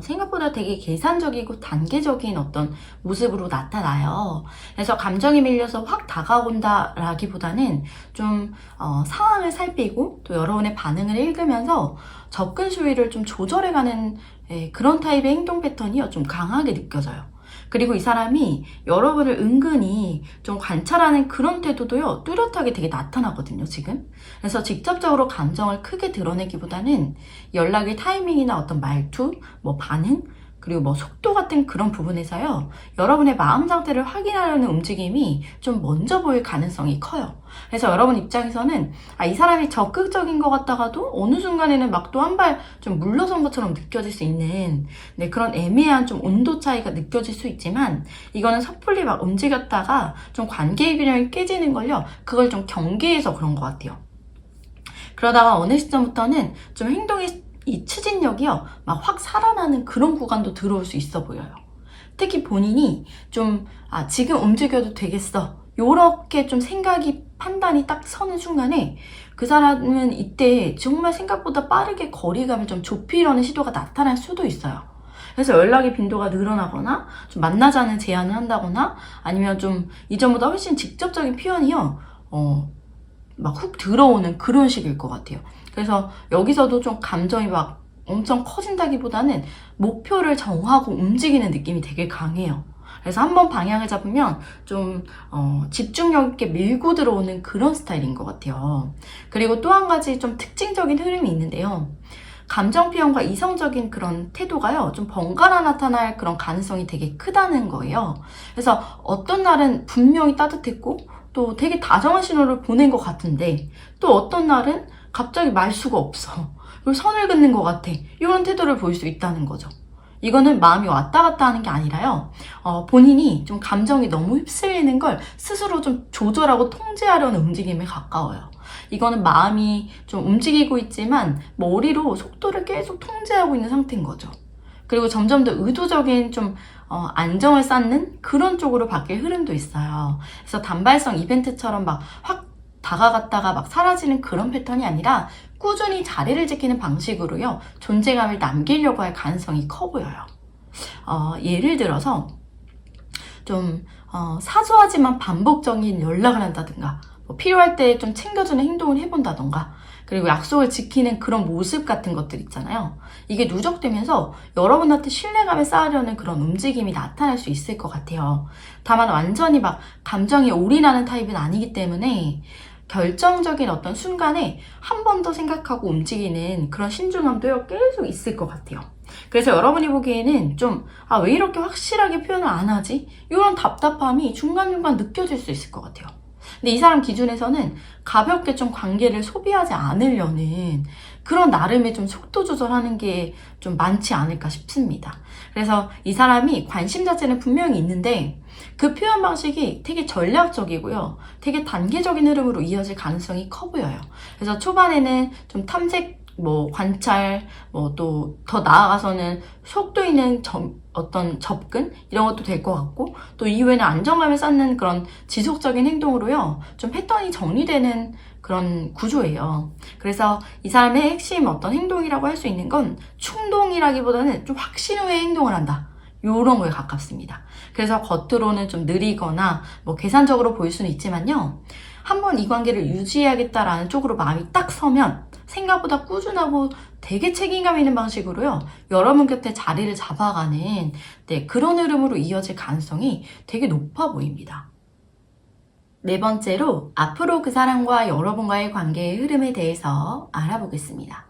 생각보다 되게 계산적이고 단계적인 어떤 모습으로 나타나요. 그래서 감정에 밀려서 확 다가온다 라기보다는 좀 상황을 살피고 또 여러분의 반응을 읽으면서 접근 수위를 좀 조절해가는 그런 타입의 행동 패턴이 좀 강하게 느껴져요. 그리고 이 사람이 여러분을 은근히 좀 관찰하는 그런 태도도요, 뚜렷하게 되게 나타나거든요, 지금. 그래서 직접적으로 감정을 크게 드러내기보다는 연락의 타이밍이나 어떤 말투, 뭐 반응, 그리고 뭐 속도 같은 그런 부분에서요, 여러분의 마음 상태를 확인하려는 움직임이 좀 먼저 보일 가능성이 커요. 그래서 여러분 입장에서는 이 사람이 적극적인 것 같다가도 어느 순간에는 막 또 한 발 좀 물러선 것처럼 느껴질 수 있는 그런 애매한 좀 온도 차이가 느껴질 수 있지만, 이거는 섣불리 막 움직였다가 좀 관계의 균형이 깨지는 걸요, 그걸 좀 경계해서 그런 것 같아요. 그러다가 어느 시점부터는 좀 행동이 이 추진력이요, 막 확 살아나는 그런 구간도 들어올 수 있어 보여요. 특히 본인이 좀 지금 움직여도 되겠어, 요렇게 좀 생각이 판단이 딱 서는 순간에 그 사람은 이때 정말 생각보다 빠르게 거리감을 좀 좁히려는 시도가 나타날 수도 있어요. 그래서 연락의 빈도가 늘어나거나 좀 만나자는 제안을 한다거나, 아니면 좀 이전보다 훨씬 직접적인 표현이요, 막 훅 들어오는 그런 식일 것 같아요. 그래서 여기서도 좀 감정이 막 엄청 커진다기보다는 목표를 정하고 움직이는 느낌이 되게 강해요. 그래서 한번 방향을 잡으면 좀 집중력 있게 밀고 들어오는 그런 스타일인 것 같아요. 그리고 또 한 가지 좀 특징적인 흐름이 있는데요, 감정 표현과 이성적인 그런 태도가요, 좀 번갈아 나타날 그런 가능성이 되게 크다는 거예요. 그래서 어떤 날은 분명히 따뜻했고 또 되게 다정한 신호를 보낸 것 같은데, 또 어떤 날은 갑자기 말수가 없어. 그리고 선을 긋는 것 같아. 이런 태도를 보일 수 있다는 거죠. 이거는 마음이 왔다 갔다 하는 게 아니라요, 본인이 좀 감정이 너무 휩쓸리는 걸 스스로 좀 조절하고 통제하려는 움직임에 가까워요. 이거는 마음이 좀 움직이고 있지만 머리로 속도를 계속 통제하고 있는 상태인 거죠. 그리고 점점 더 의도적인 좀 안정을 쌓는 그런 쪽으로 바뀔 흐름도 있어요. 그래서 단발성 이벤트처럼 막 확 다가갔다가 막 사라지는 그런 패턴이 아니라 꾸준히 자리를 지키는 방식으로요, 존재감을 남기려고 할 가능성이 커 보여요. 예를 들어서 좀 사소하지만 반복적인 연락을 한다든가, 뭐 필요할 때 좀 챙겨주는 행동을 해본다던가, 그리고 약속을 지키는 그런 모습 같은 것들 있잖아요. 이게 누적되면서 여러분한테 신뢰감을 쌓으려는 그런 움직임이 나타날 수 있을 것 같아요. 다만 완전히 막 감정에 올인하는 타입은 아니기 때문에 결정적인 어떤 순간에 한 번 더 생각하고 움직이는 그런 신중함도 계속 있을 것 같아요. 그래서 여러분이 보기에는 좀, 왜 이렇게 확실하게 표현을 안 하지? 이런 답답함이 중간중간 느껴질 수 있을 것 같아요. 근데 이 사람 기준에서는 가볍게 좀 관계를 소비하지 않으려는 그런 나름의 좀 속도 조절하는 게 좀 많지 않을까 싶습니다. 그래서 이 사람이 관심 자체는 분명히 있는데 그 표현 방식이 되게 전략적이고요, 되게 단계적인 흐름으로 이어질 가능성이 커 보여요. 그래서 초반에는 좀 탐색, 관찰, 또 더 나아가서는 속도 있는 어떤 접근, 이런 것도 될 것 같고, 또 이후에는 안정감을 쌓는 그런 지속적인 행동으로요, 좀 패턴이 정리되는 그런 구조예요. 그래서 이 사람의 핵심 어떤 행동이라고 할 수 있는 건 충동이라기보다는 좀 확신 후에 행동을 한다, 요런 거에 가깝습니다. 그래서 겉으로는 좀 느리거나 계산적으로 보일 수는 있지만요, 한번 이 관계를 유지해야겠다라는 쪽으로 마음이 딱 서면 생각보다 꾸준하고 되게 책임감 있는 방식으로요, 여러분 곁에 자리를 잡아가는, 그런 흐름으로 이어질 가능성이 되게 높아 보입니다. 네 번째로, 앞으로 그 사람과 여러분과의 관계의 흐름에 대해서 알아보겠습니다.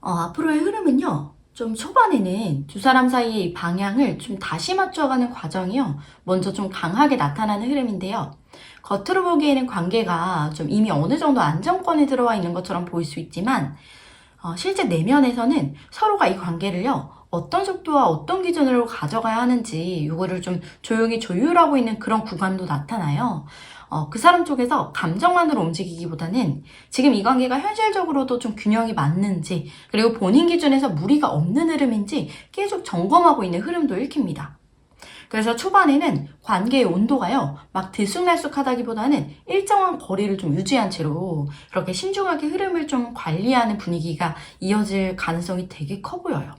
앞으로의 흐름은요, 좀 초반에는 두 사람 사이의 방향을 좀 다시 맞춰가는 과정이요, 먼저 좀 강하게 나타나는 흐름인데요. 겉으로 보기에는 관계가 좀 이미 어느 정도 안정권에 들어와 있는 것처럼 보일 수 있지만, 실제 내면에서는 서로가 이 관계를요, 어떤 속도와 어떤 기준으로 가져가야 하는지 이거를 좀 조용히 조율하고 있는 그런 구간도 나타나요. 그 사람 쪽에서 감정만으로 움직이기보다는 지금 이 관계가 현실적으로도 좀 균형이 맞는지, 그리고 본인 기준에서 무리가 없는 흐름인지 계속 점검하고 있는 흐름도 읽힙니다. 그래서 초반에는 관계의 온도가요, 막 들쑥날쑥하다기보다는 일정한 거리를 좀 유지한 채로 그렇게 신중하게 흐름을 좀 관리하는 분위기가 이어질 가능성이 되게 커 보여요.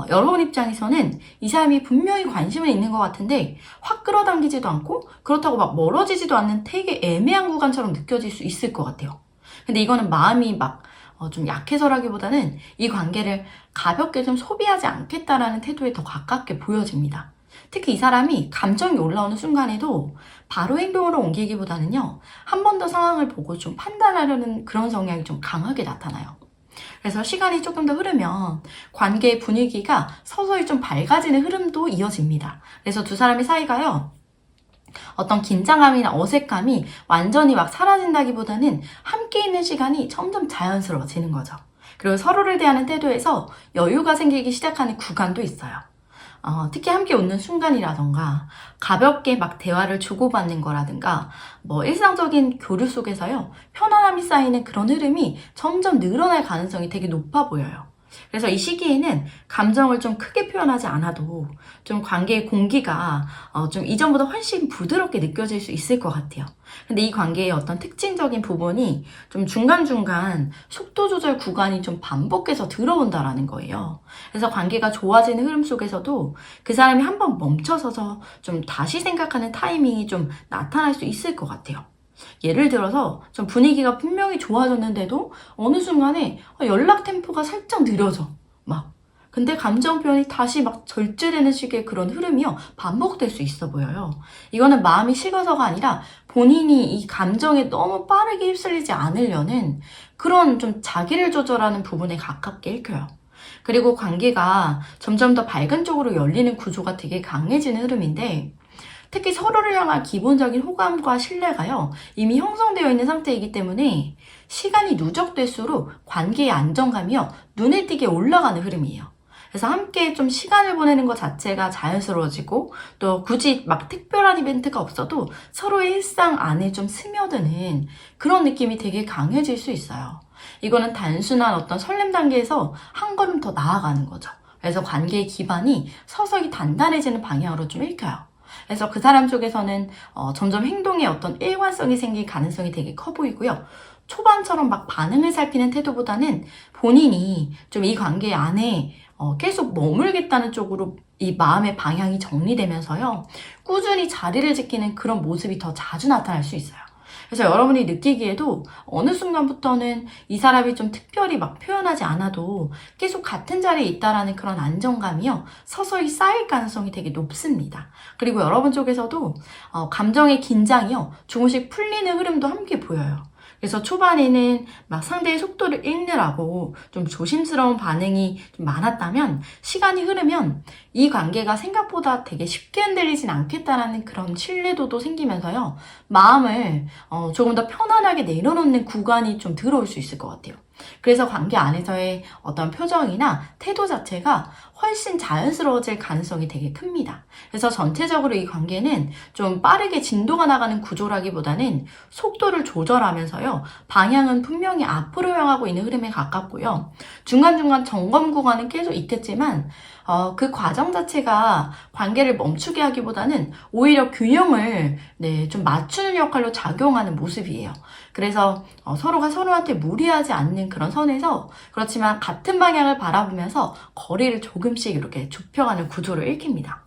여러분 입장에서는 이 사람이 분명히 관심은 있는 것 같은데 확 끌어당기지도 않고 그렇다고 막 멀어지지도 않는 되게 애매한 구간처럼 느껴질 수 있을 것 같아요. 근데 이거는 마음이 막 좀 약해서라기보다는 이 관계를 가볍게 좀 소비하지 않겠다라는 태도에 더 가깝게 보여집니다. 특히 이 사람이 감정이 올라오는 순간에도 바로 행동으로 옮기기보다는요, 한 번 더 상황을 보고 좀 판단하려는 그런 성향이 좀 강하게 나타나요. 그래서 시간이 조금 더 흐르면 관계의 분위기가 서서히 좀 밝아지는 흐름도 이어집니다. 그래서 두 사람의 사이가요, 어떤 긴장감이나 어색감이 완전히 막 사라진다기보다는 함께 있는 시간이 점점 자연스러워지는 거죠. 그리고 서로를 대하는 태도에서 여유가 생기기 시작하는 구간도 있어요. 특히 함께 웃는 순간이라던가 가볍게 막 대화를 주고받는 거라든가 일상적인 교류 속에서요, 편안함이 쌓이는 그런 흐름이 점점 늘어날 가능성이 되게 높아 보여요. 그래서 이 시기에는 감정을 좀 크게 표현하지 않아도 좀 관계의 공기가 좀 이전보다 훨씬 부드럽게 느껴질 수 있을 것 같아요. 근데 이 관계의 어떤 특징적인 부분이 좀 중간중간 속도 조절 구간이 좀 반복해서 들어온다라는 거예요. 그래서 관계가 좋아지는 흐름 속에서도 그 사람이 한번 멈춰서서 좀 다시 생각하는 타이밍이 좀 나타날 수 있을 것 같아요. 예를 들어서 좀 분위기가 분명히 좋아졌는데도 어느 순간에 연락 템포가 살짝 느려져. 막. 근데 감정 표현이 다시 막 절제되는 식의 그런 흐름이요. 반복될 수 있어 보여요. 이거는 마음이 식어서가 아니라 본인이 이 감정에 너무 빠르게 휩쓸리지 않으려는 그런 좀 자기를 조절하는 부분에 가깝게 읽혀요. 그리고 관계가 점점 더 밝은 쪽으로 열리는 구조가 되게 강해지는 흐름인데 특히 서로를 향한 기본적인 호감과 신뢰가요, 이미 형성되어 있는 상태이기 때문에 시간이 누적될수록 관계의 안정감이요, 눈에 띄게 올라가는 흐름이에요. 그래서 함께 좀 시간을 보내는 것 자체가 자연스러워지고 또 굳이 막 특별한 이벤트가 없어도 서로의 일상 안에 좀 스며드는 그런 느낌이 되게 강해질 수 있어요. 이거는 단순한 어떤 설렘 단계에서 한 걸음 더 나아가는 거죠. 그래서 관계의 기반이 서서히 단단해지는 방향으로 좀 읽혀요. 그래서 그 사람 쪽에서는 점점 행동에 어떤 일관성이 생길 가능성이 되게 커 보이고요. 초반처럼 막 반응을 살피는 태도보다는 본인이 좀 이 관계 안에 계속 머물겠다는 쪽으로 이 마음의 방향이 정리되면서요. 꾸준히 자리를 지키는 그런 모습이 더 자주 나타날 수 있어요. 그래서 여러분이 느끼기에도 어느 순간부터는 이 사람이 좀 특별히 막 표현하지 않아도 계속 같은 자리에 있다라는 그런 안정감이요, 서서히 쌓일 가능성이 되게 높습니다. 그리고 여러분 쪽에서도 감정의 긴장이요, 조금씩 풀리는 흐름도 함께 보여요. 그래서 초반에는 막 상대의 속도를 읽느라고 좀 조심스러운 반응이 좀 많았다면 시간이 흐르면 이 관계가 생각보다 되게 쉽게 흔들리진 않겠다라는 그런 신뢰도도 생기면서요. 마음을 조금 더 편안하게 내려놓는 구간이 좀 들어올 수 있을 것 같아요. 그래서 관계 안에서의 어떤 표정이나 태도 자체가 훨씬 자연스러워질 가능성이 되게 큽니다. 그래서 전체적으로 이 관계는 좀 빠르게 진도가 나가는 구조라기보다는 속도를 조절하면서요. 방향은 분명히 앞으로 향하고 있는 흐름에 가깝고요. 중간중간 점검 구간은 계속 있겠지만 그 과정 자체가 관계를 멈추게 하기보다는 오히려 균형을 좀 맞추는 역할로 작용하는 모습이에요. 그래서 서로가 서로한테 무리하지 않는 그런 선에서 그렇지만 같은 방향을 바라보면서 거리를 조금씩 이렇게 좁혀가는 구조를 읽힙니다.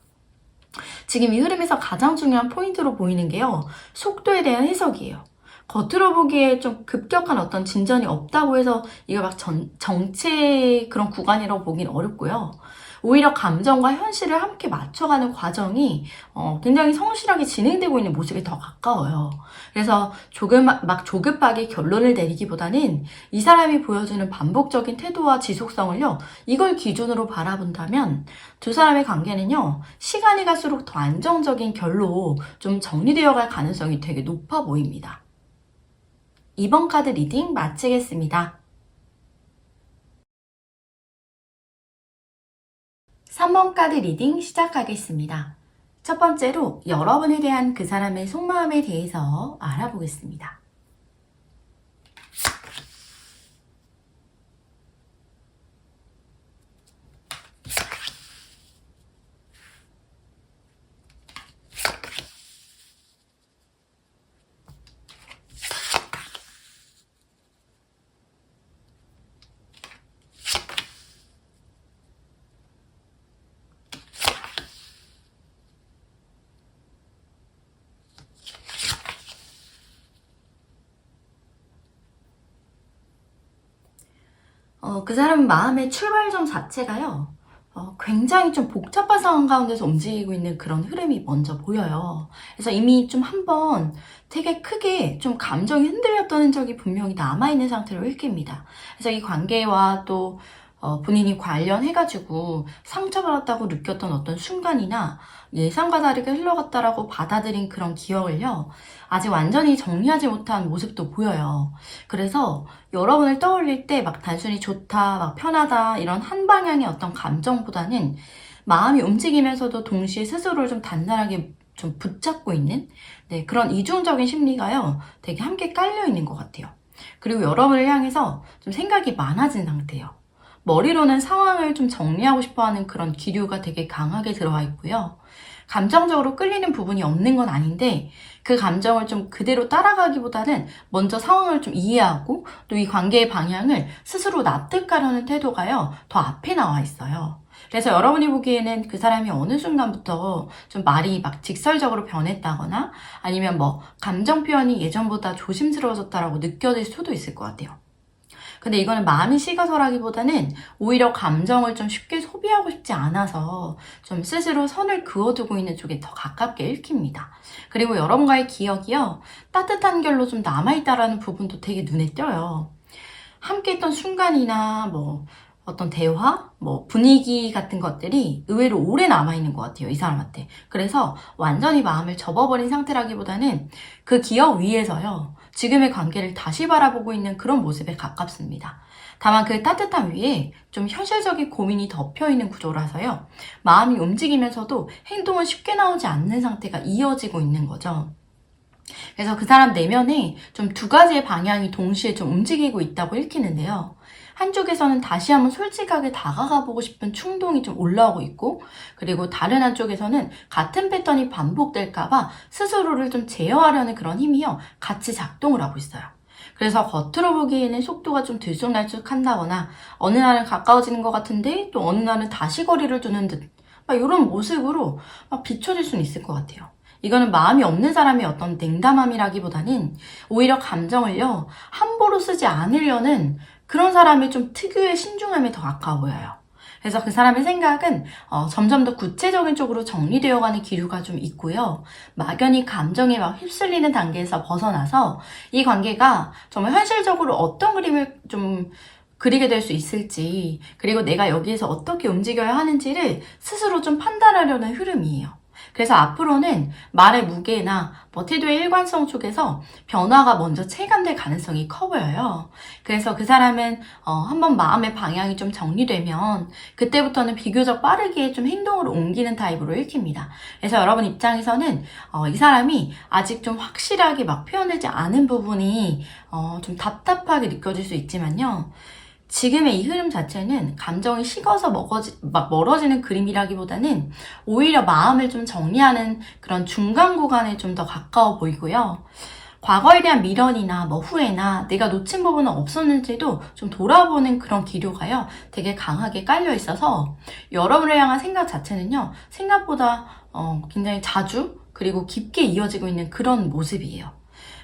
지금 이 흐름에서 가장 중요한 포인트로 보이는 게요, 속도에 대한 해석이에요. 겉으로 보기에 좀 급격한 어떤 진전이 없다고 해서 이거 막 정체 그런 구간이라고 보긴 어렵고요. 오히려 감정과 현실을 함께 맞춰가는 과정이 굉장히 성실하게 진행되고 있는 모습이 더 가까워요. 그래서 막 조급하게 결론을 내리기보다는 이 사람이 보여주는 반복적인 태도와 지속성을요, 이걸 기준으로 바라본다면 두 사람의 관계는요, 시간이 갈수록 더 안정적인 결로 좀 정리되어 갈 가능성이 되게 높아 보입니다. 이번 카드 리딩 마치겠습니다. 3번 카드 리딩 시작하겠습니다. 첫 번째로 여러분에 대한 그 사람의 속마음에 대해서 알아보겠습니다. 그 사람 마음의 출발점 자체가요, 굉장히 좀 복잡한 상황 가운데서 움직이고 있는 그런 흐름이 먼저 보여요. 그래서 이미 좀 한번 되게 크게 좀 감정이 흔들렸던 흔적이 분명히 남아있는 상태로 읽힙니다. 그래서 이 관계와 또 본인이 관련해가지고 상처받았다고 느꼈던 어떤 순간이나 예상과 다르게 흘러갔다라고 받아들인 그런 기억을요, 아직 완전히 정리하지 못한 모습도 보여요. 그래서 여러분을 떠올릴 때 막 단순히 좋다, 막 편하다 이런 한 방향의 어떤 감정보다는 마음이 움직이면서도 동시에 스스로를 좀 단단하게 좀 붙잡고 있는 그런 이중적인 심리가요, 되게 함께 깔려 있는 것 같아요. 그리고 여러분을 향해서 좀 생각이 많아진 상태예요. 머리로는 상황을 좀 정리하고 싶어 하는 그런 기류가 되게 강하게 들어와 있고요. 감정적으로 끌리는 부분이 없는 건 아닌데 그 감정을 좀 그대로 따라가기보다는 먼저 상황을 좀 이해하고 또 이 관계의 방향을 스스로 납득하려는 태도가요, 더 앞에 나와 있어요. 그래서 여러분이 보기에는 그 사람이 어느 순간부터 좀 말이 막 직설적으로 변했다거나 아니면 뭐 감정 표현이 예전보다 조심스러워졌다라고 느껴질 수도 있을 것 같아요. 근데 이거는 마음이 식어서라기보다는 오히려 감정을 좀 쉽게 소비하고 싶지 않아서 좀 스스로 선을 그어두고 있는 쪽에 더 가깝게 읽힙니다. 그리고 여러분과의 기억이요, 따뜻한 결로 좀 남아있다라는 부분도 되게 눈에 띄어요. 함께 했던 순간이나 뭐 어떤 대화, 뭐 분위기 같은 것들이 의외로 오래 남아있는 것 같아요, 이 사람한테. 그래서 완전히 마음을 접어버린 상태라기보다는 그 기억 위에서요, 지금의 관계를 다시 바라보고 있는 그런 모습에 가깝습니다. 다만 그 따뜻함 위에 좀 현실적인 고민이 덮여있는 구조라서요, 마음이 움직이면서도 행동은 쉽게 나오지 않는 상태가 이어지고 있는 거죠. 그래서 그 사람 내면에 좀 두 가지의 방향이 동시에 좀 움직이고 있다고 읽히는데요. 한쪽에서는 다시 한번 솔직하게 다가가 보고 싶은 충동이 좀 올라오고 있고, 그리고 다른 한쪽에서는 같은 패턴이 반복될까봐 스스로를 좀 제어하려는 그런 힘이요, 같이 작동을 하고 있어요. 그래서 겉으로 보기에는 속도가 좀 들쑥날쑥한다거나 어느 날은 가까워지는 것 같은데 또 어느 날은 다시 거리를 두는 듯, 막 이런 모습으로 막 비춰질 수는 있을 것 같아요. 이거는 마음이 없는 사람의 어떤 냉담함이라기보다는 오히려 감정을요, 함부로 쓰지 않으려는 그런 사람의 좀 특유의 신중함에 더 가까워 보여요. 그래서 그 사람의 생각은 점점 더 구체적인 쪽으로 정리되어가는 기류가 좀 있고요. 막연히 감정에 막 휩쓸리는 단계에서 벗어나서 이 관계가 정말 현실적으로 어떤 그림을 좀 그리게 될 수 있을지, 그리고 내가 여기에서 어떻게 움직여야 하는지를 스스로 좀 판단하려는 흐름이에요. 그래서 앞으로는 말의 무게나 뭐 태도의 일관성 쪽에서 변화가 먼저 체감될 가능성이 커 보여요. 그래서 그 사람은 한번 마음의 방향이 좀 정리되면 그때부터는 비교적 빠르게 좀 행동으로 옮기는 타입으로 읽힙니다. 그래서 여러분 입장에서는 이 사람이 아직 좀 확실하게 막 표현되지 않은 부분이 좀 답답하게 느껴질 수 있지만요, 지금의 이 흐름 자체는 감정이 식어서 멀어지는 그림이라기보다는 오히려 마음을 좀 정리하는 그런 중간 구간에 좀 더 가까워 보이고요. 과거에 대한 미련이나 뭐 후회나 내가 놓친 부분은 없었는지도 좀 돌아보는 그런 기류가요, 되게 강하게 깔려 있어서 여러분을 향한 생각 자체는요, 생각보다 굉장히 자주 그리고 깊게 이어지고 있는 그런 모습이에요.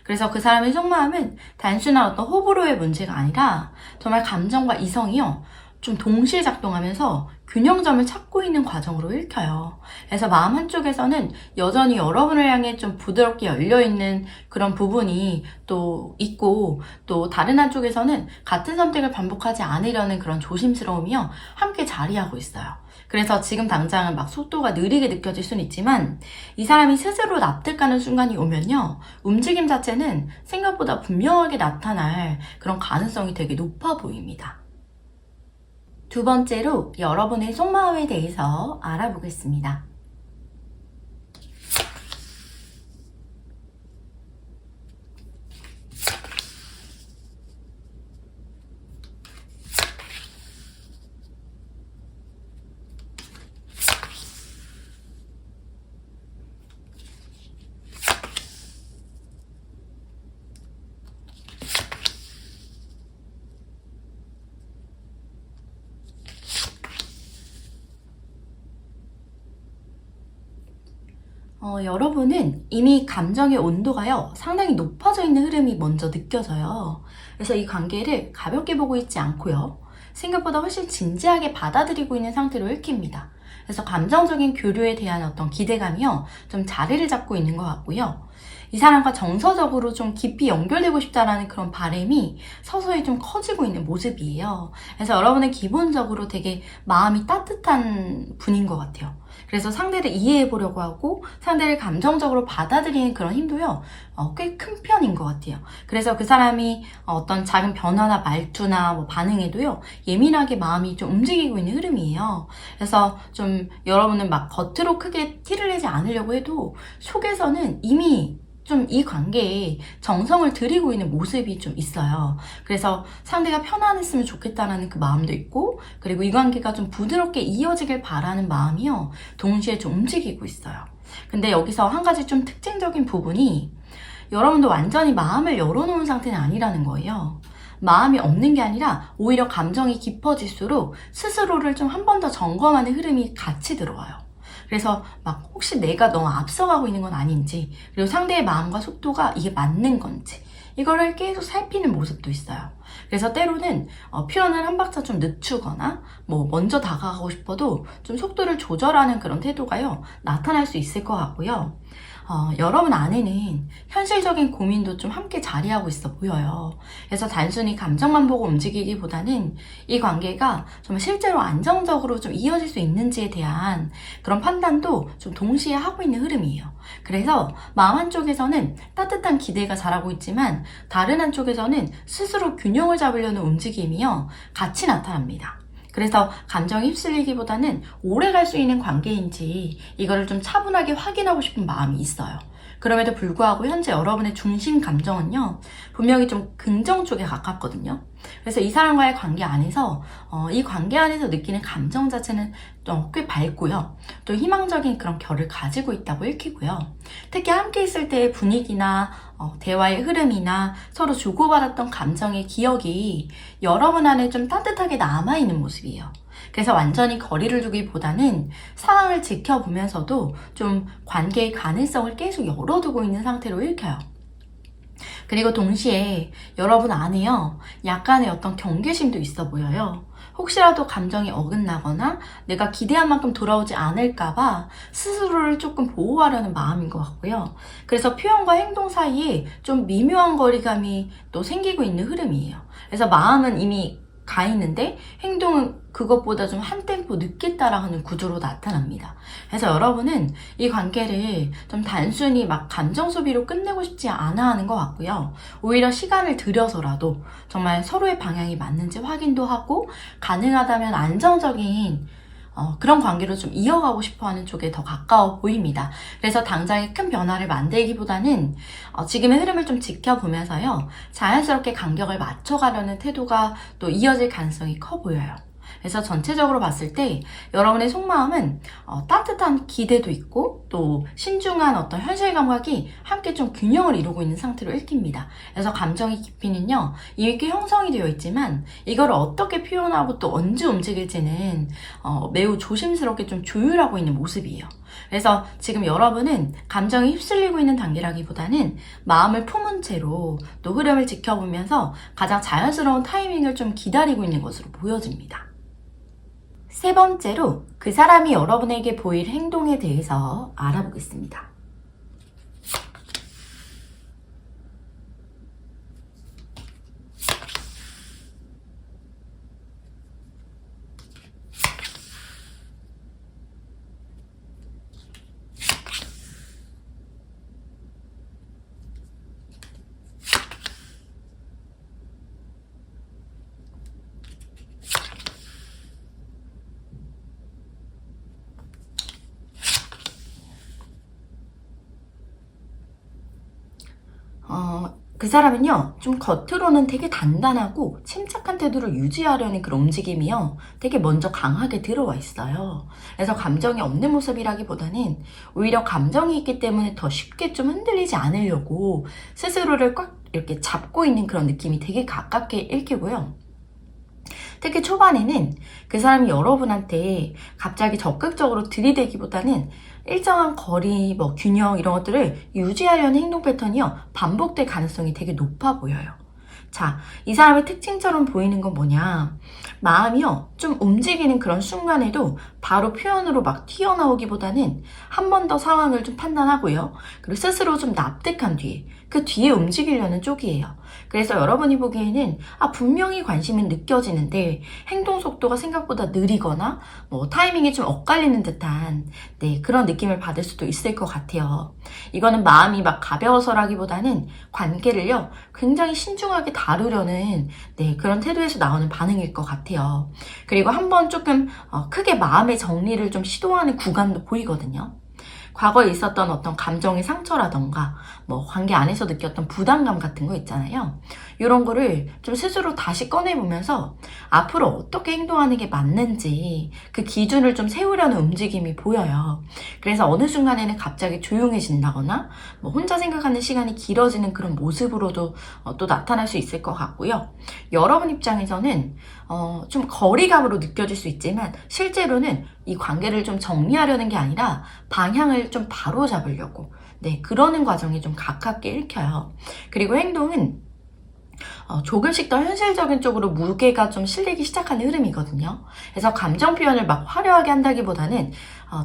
그래서 그 사람의 속마음은 단순한 어떤 호불호의 문제가 아니라 정말 감정과 이성이요, 좀 동시에 작동하면서 균형점을 찾고 있는 과정으로 읽혀요. 그래서 마음 한쪽에서는 여전히 여러분을 향해 좀 부드럽게 열려있는 그런 부분이 또 있고, 또 다른 한쪽에서는 같은 선택을 반복하지 않으려는 그런 조심스러움이요, 함께 자리하고 있어요. 그래서 지금 당장은 막 속도가 느리게 느껴질 수는 있지만 이 사람이 스스로 납득하는 순간이 오면요, 움직임 자체는 생각보다 분명하게 나타날 그런 가능성이 되게 높아 보입니다. 두 번째로 여러분의 속마음에 대해서 알아보겠습니다. 여러분은 이미 감정의 온도가요, 상당히 높아져 있는 흐름이 먼저 느껴져요. 그래서 이 관계를 가볍게 보고 있지 않고요, 생각보다 훨씬 진지하게 받아들이고 있는 상태로 읽힙니다. 그래서 감정적인 교류에 대한 어떤 기대감이요, 좀 자리를 잡고 있는 것 같고요. 이 사람과 정서적으로 좀 깊이 연결되고 싶다라는 그런 바람이 서서히 좀 커지고 있는 모습이에요. 그래서 여러분은 기본적으로 되게 마음이 따뜻한 분인 것 같아요. 그래서 상대를 이해해 보려고 하고 상대를 감정적으로 받아들이는 그런 힘도요, 꽤 큰 편인 것 같아요. 그래서 그 사람이 어떤 작은 변화나 말투나 뭐 반응에도요, 예민하게 마음이 좀 움직이고 있는 흐름이에요. 그래서 좀 여러분은 막 겉으로 크게 티를 내지 않으려고 해도 속에서는 이미 좀 이 관계에 정성을 들이고 있는 모습이 좀 있어요. 그래서 상대가 편안했으면 좋겠다라는 그 마음도 있고, 그리고 이 관계가 좀 부드럽게 이어지길 바라는 마음이요, 동시에 좀 움직이고 있어요. 근데 여기서 한 가지 좀 특징적인 부분이, 여러분도 완전히 마음을 열어놓은 상태는 아니라는 거예요. 마음이 없는 게 아니라 오히려 감정이 깊어질수록 스스로를 좀 한 번 더 점검하는 흐름이 같이 들어와요. 그래서 막 혹시 내가 너무 앞서가고 있는 건 아닌지, 그리고 상대의 마음과 속도가 이게 맞는 건지, 이거를 계속 살피는 모습도 있어요. 그래서 때로는 표현을 한 박자 좀 늦추거나 뭐 먼저 다가가고 싶어도 좀 속도를 조절하는 그런 태도가요, 나타날 수 있을 것 같고요. 여러분 안에는 현실적인 고민도 좀 함께 자리하고 있어 보여요. 그래서 단순히 감정만 보고 움직이기보다는 이 관계가 정말 실제로 안정적으로 좀 이어질 수 있는지에 대한 그런 판단도 좀 동시에 하고 있는 흐름이에요. 그래서 마음 한쪽에서는 따뜻한 기대가 자라고 있지만, 다른 한쪽에서는 스스로 균형을 잡으려는 움직임이요, 같이 나타납니다. 그래서 감정에 휩쓸리기보다는 오래 갈 수 있는 관계인지 이거를 좀 차분하게 확인하고 싶은 마음이 있어요. 그럼에도 불구하고 현재 여러분의 중심 감정은요, 분명히 좀 긍정 쪽에 가깝거든요. 그래서 이 사람과의 관계 안에서 이 관계 안에서 느끼는 감정 자체는 꽤 밝고요, 또 희망적인 그런 결을 가지고 있다고 읽히고요. 특히 함께 있을 때의 분위기나 대화의 흐름이나 서로 주고받았던 감정의 기억이 여러분 안에 좀 따뜻하게 남아있는 모습이에요. 그래서 완전히 거리를 두기보다는 상황을 지켜보면서도 좀 관계의 가능성을 계속 열어두고 있는 상태로 읽혀요. 그리고 동시에 여러분 안에요, 약간의 어떤 경계심도 있어 보여요. 혹시라도 감정이 어긋나거나 내가 기대한 만큼 돌아오지 않을까봐 스스로를 조금 보호하려는 마음인 것 같고요. 그래서 표현과 행동 사이에 좀 미묘한 거리감이 또 생기고 있는 흐름이에요. 그래서 마음은 이미 가 있는데 행동은 그것보다 좀 한 템포 늦게 따라가는 구조로 나타납니다. 그래서 여러분은 이 관계를 좀 단순히 막 감정 소비로 끝내고 싶지 않아 하는 것 같고요. 오히려 시간을 들여서라도 정말 서로의 방향이 맞는지 확인도 하고, 가능하다면 안정적인 그런 관계로 좀 이어가고 싶어 하는 쪽에 더 가까워 보입니다. 그래서 당장의 큰 변화를 만들기보다는 지금의 흐름을 좀 지켜보면서요, 자연스럽게 간격을 맞춰가려는 태도가 또 이어질 가능성이 커 보여요. 그래서 전체적으로 봤을 때 여러분의 속마음은 따뜻한 기대도 있고, 또 신중한 어떤 현실 감각이 함께 좀 균형을 이루고 있는 상태로 읽힙니다. 그래서 감정의 깊이는요, 이미 꽤 형성이 되어 있지만 이걸 어떻게 표현하고 또 언제 움직일지는 매우 조심스럽게 좀 조율하고 있는 모습이에요. 그래서 지금 여러분은 감정에 휩쓸리고 있는 단계라기보다는 마음을 품은 채로 또 흐름을 지켜보면서 가장 자연스러운 타이밍을 좀 기다리고 있는 것으로 보여집니다. 세 번째로, 그 사람이 여러분에게 보일 행동에 대해서 알아보겠습니다. 그 사람은요, 좀 겉으로는 되게 단단하고 침착한 태도를 유지하려는 그런 움직임이요, 되게 먼저 강하게 들어와 있어요. 그래서 감정이 없는 모습이라기보다는 오히려 감정이 있기 때문에 더 쉽게 좀 흔들리지 않으려고 스스로를 꽉 이렇게 잡고 있는 그런 느낌이 되게 가깝게 읽히고요. 특히 초반에는 그 사람이 여러분한테 갑자기 적극적으로 들이대기보다는 일정한 거리, 균형 이런 것들을 유지하려는 행동 패턴이요, 반복될 가능성이 되게 높아 보여요. 자, 이 사람의 특징처럼 보이는 건 뭐냐? 마음이요, 좀 움직이는 그런 순간에도 바로 표현으로 막 튀어나오기보다는 한 번 더 상황을 좀 판단하고요, 그리고 스스로 좀 납득한 뒤에 그 뒤에 움직이려는 쪽이에요. 그래서 여러분이 보기에는 분명히 관심은 느껴지는데 행동 속도가 생각보다 느리거나 타이밍이 좀 엇갈리는 듯한 그런 느낌을 받을 수도 있을 것 같아요. 이거는 마음이 막 가벼워서라기보다는 관계를요, 굉장히 신중하게 다루려는 그런 태도에서 나오는 반응일 것 같아요. 그리고 한번 조금 크게 마음의 정리를 좀 시도하는 구간도 보이거든요. 과거에 있었던 어떤 감정의 상처라던가 뭐 관계 안에서 느꼈던 부담감 같은 거 있잖아요. 이런 거를 좀 스스로 다시 꺼내보면서 앞으로 어떻게 행동하는 게 맞는지 그 기준을 좀 세우려는 움직임이 보여요. 그래서 어느 순간에는 갑자기 조용해진다거나 뭐 혼자 생각하는 시간이 길어지는 그런 모습으로도 또 나타날 수 있을 것 같고요. 여러분 입장에서는 좀 거리감으로 느껴질 수 있지만 실제로는 이 관계를 좀 정리하려는 게 아니라 방향을 좀 바로 잡으려고 그러는 과정이 좀 가깝게 읽혀요. 그리고 행동은 조금씩 더 현실적인 쪽으로 무게가 좀 실리기 시작하는 흐름이거든요. 그래서 감정 표현을 막 화려하게 한다기보다는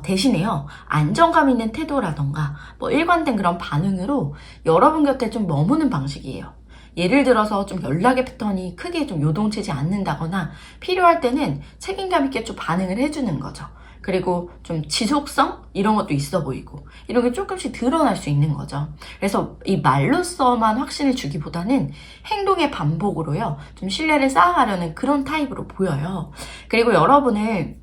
대신에요, 안정감 있는 태도라던가 뭐 일관된 그런 반응으로 여러분 곁에 좀 머무는 방식이에요. 예를 들어서 좀 연락의 패턴이 크게 좀 요동치지 않는다거나 필요할 때는 책임감 있게 좀 반응을 해주는 거죠. 그리고 좀 지속성? 이런 것도 있어 보이고 이런 게 조금씩 드러날 수 있는 거죠. 그래서 이 말로서만 확신을 주기보다는 행동의 반복으로요, 좀 신뢰를 쌓아가려는 그런 타입으로 보여요. 그리고 여러분을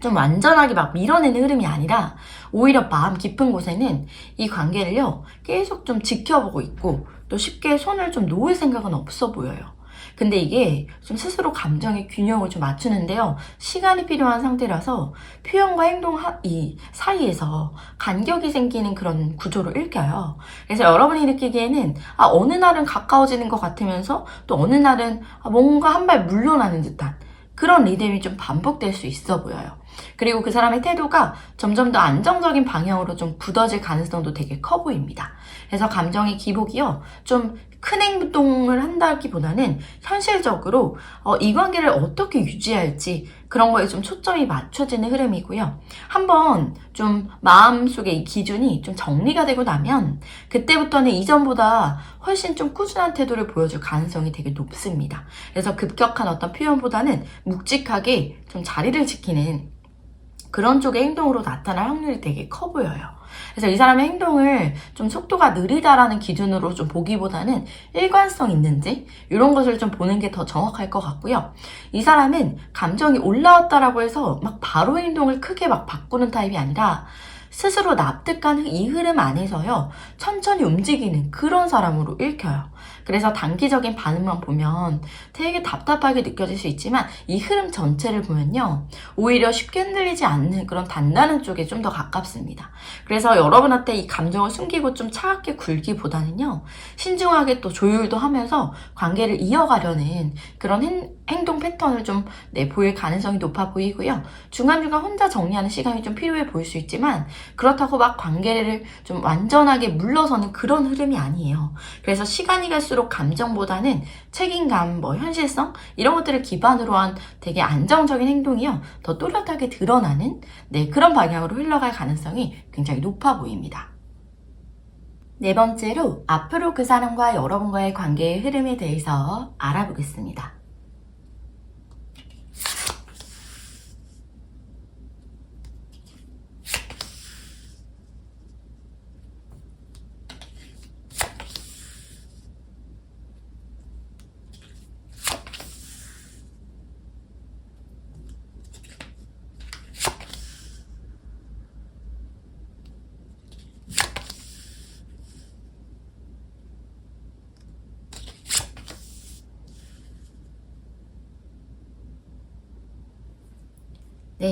좀 완전하게 막 밀어내는 흐름이 아니라 오히려 마음 깊은 곳에는 이 관계를요 계속 좀 지켜보고 있고 또 쉽게 손을 좀 놓을 생각은 없어 보여요. 근데 이게 좀 스스로 감정의 균형을 좀 맞추는데요, 시간이 필요한 상태라서 표현과 행동 이 사이에서 간격이 생기는 그런 구조로 읽혀요. 그래서 여러분이 느끼기에는 어느 날은 가까워지는 것 같으면서 또 어느 날은 뭔가 한 발 물러나는 듯한 그런 리듬이 좀 반복될 수 있어 보여요. 그리고 그 사람의 태도가 점점 더 안정적인 방향으로 좀 굳어질 가능성도 되게 커 보입니다. 그래서 감정의 기복이요, 좀 큰 행동을 한다기보다는 현실적으로 이 관계를 어떻게 유지할지 그런 거에 좀 초점이 맞춰지는 흐름이고요. 한번 좀 마음속의 이 기준이 좀 정리가 되고 나면 그때부터는 이전보다 훨씬 좀 꾸준한 태도를 보여줄 가능성이 되게 높습니다. 그래서 급격한 어떤 표현보다는 묵직하게 좀 자리를 지키는 그런 쪽의 행동으로 나타날 확률이 되게 커 보여요. 그래서 이 사람의 행동을 좀 속도가 느리다라는 기준으로 좀 보기보다는 일관성 있는지 이런 것을 좀 보는 게 더 정확할 것 같고요. 이 사람은 감정이 올라왔다라고 해서 막 바로 행동을 크게 막 바꾸는 타입이 아니라 스스로 납득한 이 흐름 안에서요, 천천히 움직이는 그런 사람으로 읽혀요. 그래서 단기적인 반응만 보면 되게 답답하게 느껴질 수 있지만 이 흐름 전체를 보면요, 오히려 쉽게 흔들리지 않는 그런 단단한 쪽에 좀 더 가깝습니다. 그래서 여러분한테 이 감정을 숨기고 좀 차갑게 굴기보다는요, 신중하게 또 조율도 하면서 관계를 이어가려는 그런 행동 패턴을 좀 보일 가능성이 높아 보이고요. 중간중간 혼자 정리하는 시간이 좀 필요해 보일 수 있지만 그렇다고 막 관계를 좀 완전하게 물러서는 그런 흐름이 아니에요. 그래서 시간이 갈수록 감정보다는 책임감, 뭐 현실성 이런 것들을 기반으로 한 되게 안정적인 행동이요, 더 또렷하게 드러나는 그런 방향으로 흘러갈 가능성이 굉장히 높아 보입니다. 네 번째로 앞으로 그 사람과 여러분과의 관계의 흐름에 대해서 알아보겠습니다.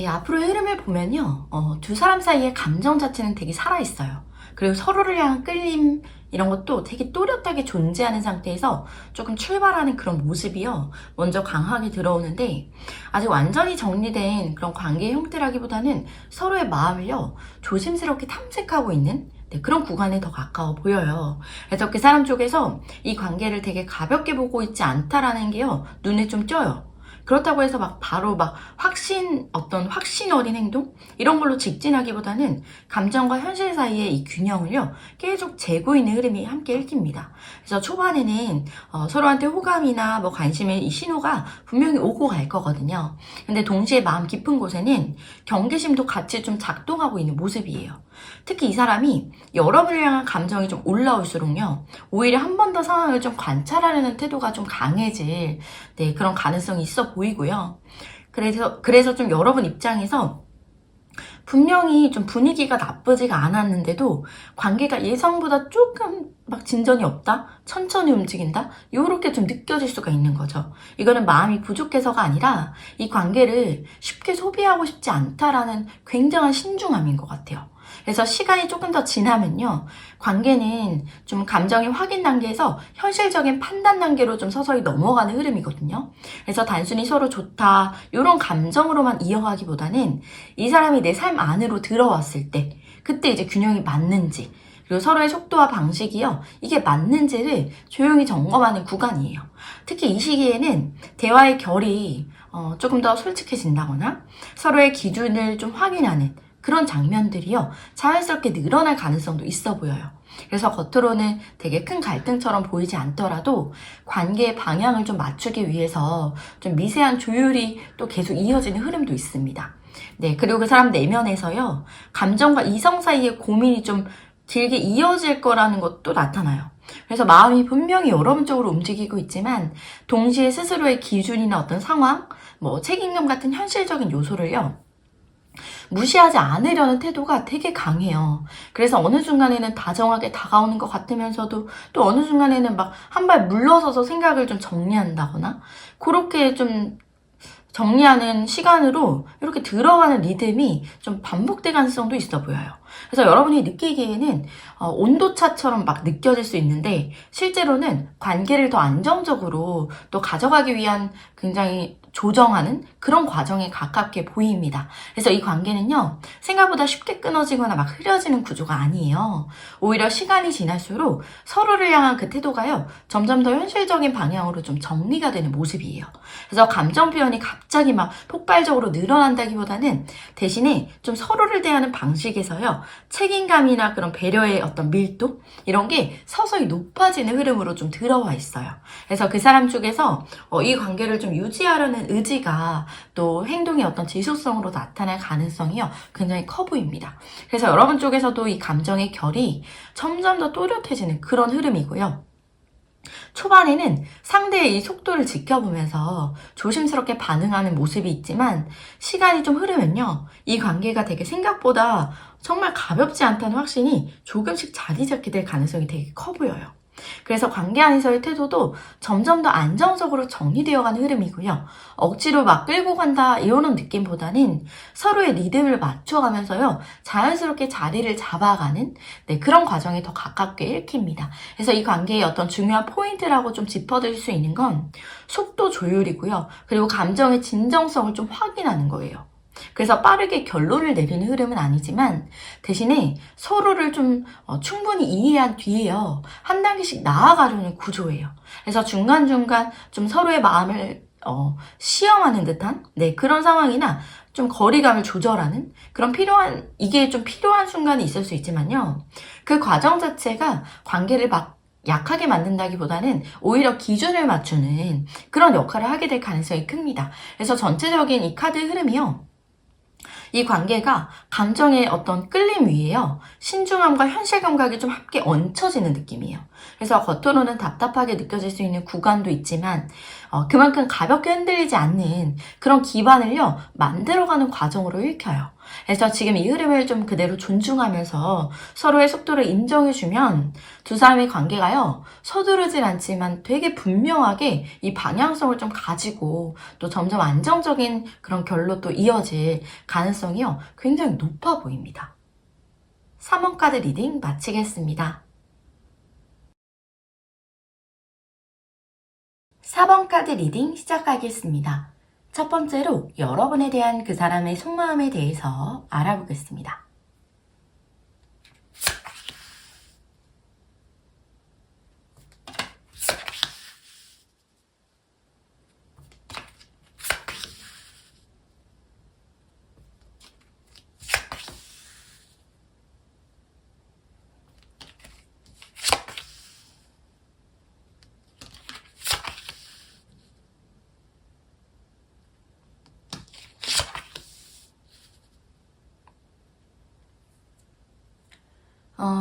앞으로의 흐름을 보면요, 두 사람 사이의 감정 자체는 되게 살아있어요. 그리고 서로를 향한 끌림 이런 것도 되게 또렷하게 존재하는 상태에서 조금 출발하는 그런 모습이요, 먼저 강하게 들어오는데 아직 완전히 정리된 그런 관계의 형태라기보다는 서로의 마음을요, 조심스럽게 탐색하고 있는 그런 구간에 더 가까워 보여요. 그래서 그 사람 쪽에서 이 관계를 되게 가볍게 보고 있지 않다라는 게요, 눈에 좀 띄어요. 그렇다고 해서 막 바로 막 어떤 확신 어린 행동? 이런 걸로 직진하기보다는 감정과 현실 사이의 이 균형을요, 계속 재고 있는 흐름이 함께 읽힙니다. 그래서 초반에는 서로한테 호감이나 뭐 관심의 이 신호가 분명히 오고 갈 거거든요. 근데 동시에 마음 깊은 곳에는 경계심도 같이 좀 작동하고 있는 모습이에요. 특히 이 사람이 여러분을 향한 감정이 좀 올라올수록요, 오히려 한 번 더 상황을 좀 관찰하려는 태도가 좀 강해질 그런 가능성이 있어 보이고요. 그래서 좀 여러분 입장에서 분명히 좀 분위기가 나쁘지가 않았는데도 관계가 예상보다 조금 막 진전이 없다? 천천히 움직인다? 요렇게 좀 느껴질 수가 있는 거죠. 이거는 마음이 부족해서가 아니라 이 관계를 쉽게 소비하고 싶지 않다라는 굉장한 신중함인 것 같아요. 그래서 시간이 조금 더 지나면요, 관계는 좀 감정의 확인 단계에서 현실적인 판단 단계로 좀 서서히 넘어가는 흐름이거든요. 그래서 단순히 서로 좋다 이런 감정으로만 이어가기보다는 이 사람이 내 삶 안으로 들어왔을 때 그때 이제 균형이 맞는지, 그리고 서로의 속도와 방식이요, 이게 맞는지를 조용히 점검하는 구간이에요. 특히 이 시기에는 대화의 결이 조금 더 솔직해진다거나 서로의 기준을 좀 확인하는 그런 장면들이요, 자연스럽게 늘어날 가능성도 있어 보여요. 그래서 겉으로는 되게 큰 갈등처럼 보이지 않더라도 관계의 방향을 좀 맞추기 위해서 좀 미세한 조율이 또 계속 이어지는 흐름도 있습니다. 네, 그리고 그 사람 내면에서요, 감정과 이성 사이의 고민이 좀 길게 이어질 거라는 것도 나타나요. 그래서 마음이 분명히 여러분 쪽으로 움직이고 있지만 동시에 스스로의 기준이나 어떤 상황, 책임감 같은 현실적인 요소를요, 무시하지 않으려는 태도가 되게 강해요. 그래서 어느 순간에는 다정하게 다가오는 것 같으면서도 또 어느 순간에는 막 한 발 물러서서 생각을 좀 정리한다거나, 그렇게 좀 정리하는 시간으로 이렇게 들어가는 리듬이 좀 반복될 가능성도 있어 보여요. 그래서 여러분이 느끼기에는 온도차처럼 막 느껴질 수 있는데 실제로는 관계를 더 안정적으로 또 가져가기 위한 굉장히 조정하는 그런 과정에 가깝게 보입니다. 그래서 이 관계는요, 생각보다 쉽게 끊어지거나 막 흐려지는 구조가 아니에요. 오히려 시간이 지날수록 서로를 향한 그 태도가요, 점점 더 현실적인 방향으로 좀 정리가 되는 모습이에요. 그래서 감정 표현이 갑자기 막 폭발적으로 늘어난다기보다는 대신에 좀 서로를 대하는 방식에서요, 책임감이나 그런 배려의 어떤 밀도, 이런 게 서서히 높아지는 흐름으로 좀 들어와 있어요. 그래서 그 사람 쪽에서 이 관계를 좀 유지하려는 의지가 또 행동의 어떤 지속성으로 나타날 가능성이요, 굉장히 커 보입니다. 그래서 여러분 쪽에서도 이 감정의 결이 점점 더 또렷해지는 그런 흐름이고요. 초반에는 상대의 이 속도를 지켜보면서 조심스럽게 반응하는 모습이 있지만 시간이 좀 흐르면요, 이 관계가 되게 생각보다 정말 가볍지 않다는 확신이 조금씩 자리 잡게 될 가능성이 되게 커 보여요. 그래서 관계 안에서의 태도도 점점 더 안정적으로 정리되어가는 흐름이고요. 억지로 막 끌고 간다 이런 느낌보다는 서로의 리듬을 맞춰가면서요, 자연스럽게 자리를 잡아가는, 네, 그런 과정에 더 가깝게 읽힙니다. 그래서 이 관계의 어떤 중요한 포인트라고 좀 짚어드릴 수 있는 건 속도 조율이고요. 그리고 감정의 진정성을 좀 확인하는 거예요. 그래서 빠르게 결론을 내리는 흐름은 아니지만 대신에 서로를 좀 충분히 이해한 뒤에요, 한 단계씩 나아가려는 구조예요. 그래서 중간중간 좀 서로의 마음을 시험하는 듯한, 네, 그런 상황이나 좀 거리감을 조절하는 그런 이게 좀 필요한 순간이 있을 수 있지만요, 그 과정 자체가 관계를 막 약하게 만든다기보다는 오히려 기준을 맞추는 그런 역할을 하게 될 가능성이 큽니다. 그래서 전체적인 이 카드 흐름이요, 이 관계가 감정의 어떤 끌림 위에요, 신중함과 현실 감각이 좀 함께 얹혀지는 느낌이에요. 그래서 겉으로는 답답하게 느껴질 수 있는 구간도 있지만 그만큼 가볍게 흔들리지 않는 그런 기반을요, 만들어가는 과정으로 읽혀요. 그래서 지금 이 흐름을 좀 그대로 존중하면서 서로의 속도를 인정해주면 두 사람의 관계가요, 서두르질 않지만 되게 분명하게 이 방향성을 좀 가지고 또 점점 안정적인 그런 결로 또 이어질 가능성이요, 굉장히 높아 보입니다. 3번 카드 리딩 마치겠습니다. 4번 카드 리딩 시작하겠습니다. 첫 번째로 여러분에 대한 그 사람의 속마음에 대해서 알아보겠습니다.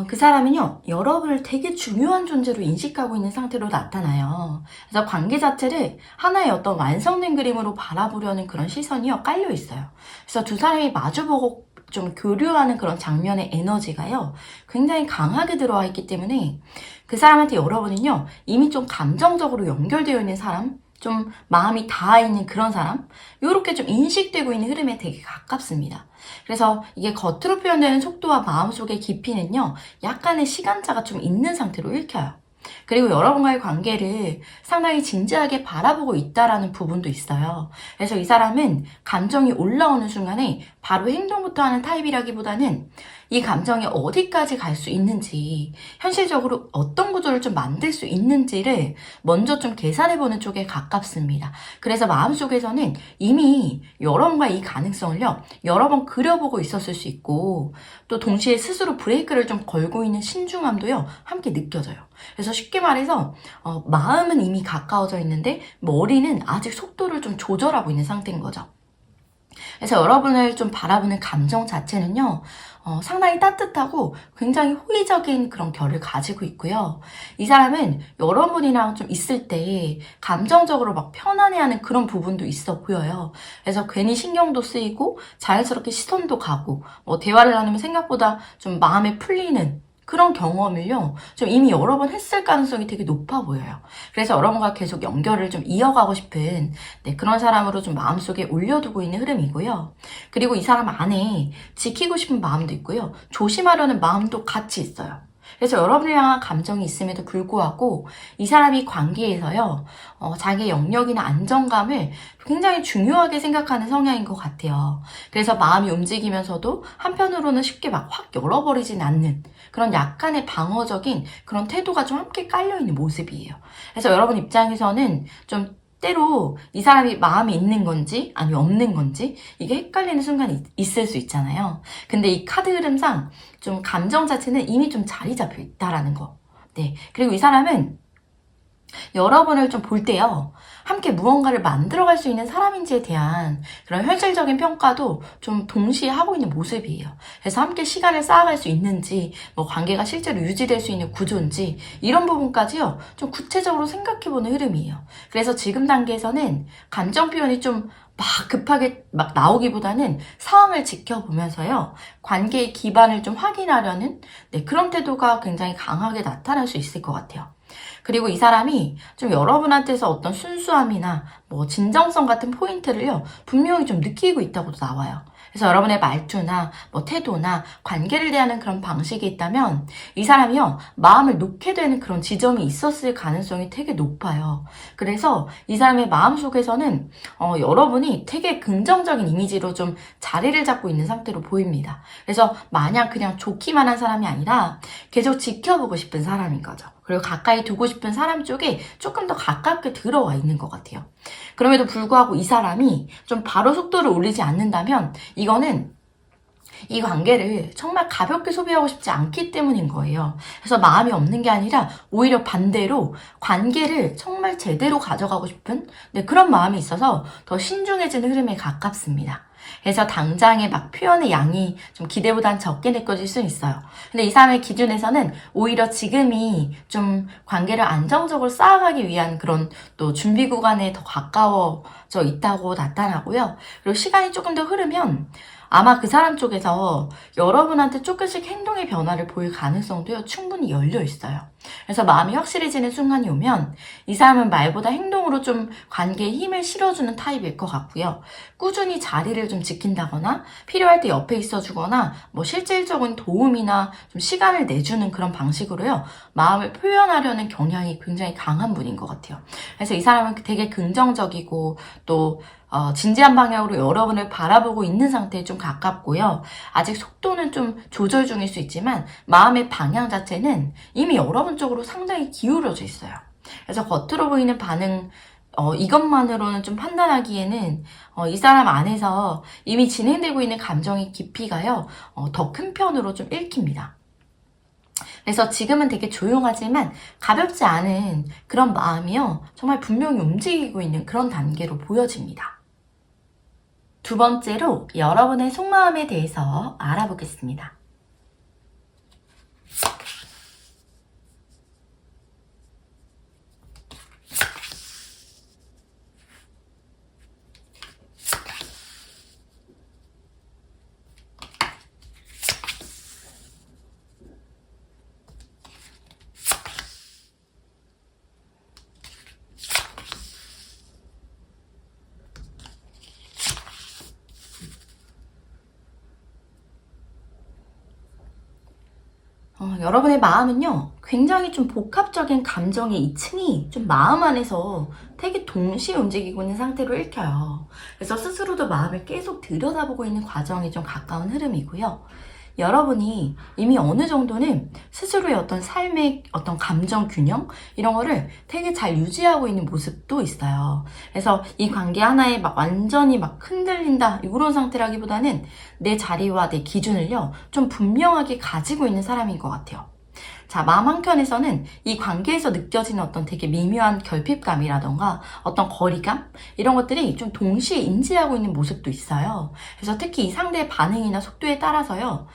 그 사람은요, 여러분을 되게 중요한 존재로 인식하고 있는 상태로 나타나요. 그래서 관계 자체를 하나의 어떤 완성된 그림으로 바라보려는 그런 시선이요, 깔려 있어요. 그래서 두 사람이 마주보고 좀 교류하는 그런 장면의 에너지가요, 굉장히 강하게 들어와 있기 때문에 그 사람한테 여러분은요, 이미 좀 감정적으로 연결되어 있는 사람, 좀 마음이 닿아 있는 그런 사람, 요렇게 좀 인식되고 있는 흐름에 되게 가깝습니다. 그래서 이게 겉으로 표현되는 속도와 마음속의 깊이는요, 약간의 시간차가 좀 있는 상태로 읽혀요. 그리고 여러분과의 관계를 상당히 진지하게 바라보고 있다라는 부분도 있어요. 그래서 이 사람은 감정이 올라오는 순간에 바로 행동부터 하는 타입이라기보다는 이 감정이 어디까지 갈 수 있는지, 현실적으로 어떤 구조를 좀 만들 수 있는지를 먼저 좀 계산해보는 쪽에 가깝습니다. 그래서 마음속에서는 이미 여러분과 이 가능성을요, 여러 번 그려보고 있었을 수 있고, 또 동시에 스스로 브레이크를 좀 걸고 있는 신중함도요, 함께 느껴져요. 그래서 쉽게 말해서 마음은 이미 가까워져 있는데 머리는 아직 속도를 좀 조절하고 있는 상태인 거죠. 그래서 여러분을 좀 바라보는 감정 자체는요, 상당히 따뜻하고 굉장히 호의적인 그런 결을 가지고 있고요. 이 사람은 여러분이랑 좀 있을 때 감정적으로 막 편안해하는 그런 부분도 있어 보여요. 그래서 괜히 신경도 쓰이고 자연스럽게 시선도 가고 대화를 나누면 생각보다 좀 마음에 풀리는 그런 경험을요, 좀 이미 여러 번 했을 가능성이 되게 높아 보여요. 그래서 여러분과 계속 연결을 좀 이어가고 싶은 그런 사람으로 좀 마음속에 올려두고 있는 흐름이고요. 그리고 이 사람 안에 지키고 싶은 마음도 있고요. 조심하려는 마음도 같이 있어요. 그래서 여러분을 향한 감정이 있음에도 불구하고 이 사람이 관계에서요, 자기 영역이나 안정감을 굉장히 중요하게 생각하는 성향인 것 같아요. 그래서 마음이 움직이면서도 한편으로는 쉽게 막 확 열어버리진 않는 그런 약간의 방어적인 그런 태도가 좀 함께 깔려있는 모습이에요. 그래서 여러분 입장에서는 좀 때로 이 사람이 마음이 있는 건지 아니면 없는 건지 이게 헷갈리는 순간이 있을 수 있잖아요. 근데 이 카드 흐름상 좀 감정 자체는 이미 좀 자리 잡혀 있다라는 거. 네. 그리고 이 사람은 여러분을 좀 볼 때요, 함께 무언가를 만들어갈 수 있는 사람인지에 대한 그런 현실적인 평가도 좀 동시에 하고 있는 모습이에요. 그래서 함께 시간을 쌓아갈 수 있는지, 관계가 실제로 유지될 수 있는 구조인지 이런 부분까지요, 좀 구체적으로 생각해보는 흐름이에요. 그래서 지금 단계에서는 감정 표현이 좀 막 급하게 막 나오기보다는 상황을 지켜보면서요, 관계의 기반을 좀 확인하려는 그런 태도가 굉장히 강하게 나타날 수 있을 것 같아요. 그리고 이 사람이 좀 여러분한테서 어떤 순수함이나 진정성 같은 포인트를요, 분명히 좀 느끼고 있다고도 나와요. 그래서 여러분의 말투나 태도나 관계를 대하는 그런 방식이 있다면 이 사람이요, 마음을 놓게 되는 그런 지점이 있었을 가능성이 되게 높아요. 그래서 이 사람의 마음속에서는 여러분이 되게 긍정적인 이미지로 좀 자리를 잡고 있는 상태로 보입니다. 그래서 마냥 그냥 좋기만 한 사람이 아니라 계속 지켜보고 싶은 사람인 거죠. 그리고 가까이 두고 싶은 사람 쪽에 조금 더 가깝게 들어와 있는 것 같아요. 그럼에도 불구하고 이 사람이 좀 바로 속도를 올리지 않는다면 이거는 이 관계를 정말 가볍게 소비하고 싶지 않기 때문인 거예요. 그래서 마음이 없는 게 아니라 오히려 반대로 관계를 정말 제대로 가져가고 싶은 그런 마음이 있어서 더 신중해지는 흐름에 가깝습니다. 그래서 당장의 막 표현의 양이 좀 기대보단 적게 느껴질 수 있어요. 근데 이 사람의 기준에서는 오히려 지금이 좀 관계를 안정적으로 쌓아가기 위한 그런 또 준비 구간에 더 가까워져 있다고 나타나고요. 그리고 시간이 조금 더 흐르면 아마 그 사람 쪽에서 여러분한테 조금씩 행동의 변화를 보일 가능성도 충분히 열려 있어요. 그래서 마음이 확실해지는 순간이 오면 이 사람은 말보다 행동으로 좀 관계에 힘을 실어주는 타입일 것 같고요. 꾸준히 자리를 좀 지킨다거나 필요할 때 옆에 있어주거나 실질적인 도움이나 좀 시간을 내주는 그런 방식으로요, 마음을 표현하려는 경향이 굉장히 강한 분인 것 같아요. 그래서 이 사람은 되게 긍정적이고 또 진지한 방향으로 여러분을 바라보고 있는 상태에 좀 가깝고요. 아직 속도는 좀 조절 중일 수 있지만 마음의 방향 자체는 이미 여러분 쪽으로 상당히 기울어져 있어요. 그래서 겉으로 보이는 반응 이것만으로는 좀 판단하기에는 이 사람 안에서 이미 진행되고 있는 감정의 깊이가요, 더 큰 편으로 좀 읽힙니다. 그래서 지금은 되게 조용하지만 가볍지 않은 그런 마음이요, 정말 분명히 움직이고 있는 그런 단계로 보여집니다. 두 번째로 여러분의 속마음에 대해서 알아보겠습니다. 여러분의 마음은요, 굉장히 좀 복합적인 감정의 이 층이 좀 마음 안에서 되게 동시에 움직이고 있는 상태로 읽혀요. 그래서 스스로도 마음을 계속 들여다보고 있는 과정이 좀 가까운 흐름이고요. 여러분이 이미 어느 정도는 스스로의 어떤 삶의 어떤 감정 균형 이런 거를 되게 잘 유지하고 있는 모습도 있어요. 그래서 이 관계 하나에 막 완전히 막 흔들린다 이런 상태라기보다는 내 자리와 내 기준을요 좀 분명하게 가지고 있는 사람인 것 같아요. 자, 마음 한켠에서는 이 관계에서 느껴지는 어떤 되게 미묘한 결핍감이라던가 어떤 거리감 이런 것들이 좀 동시에 인지하고 있는 모습도 있어요. 그래서 특히 이 상대의 반응이나 속도에 따라서요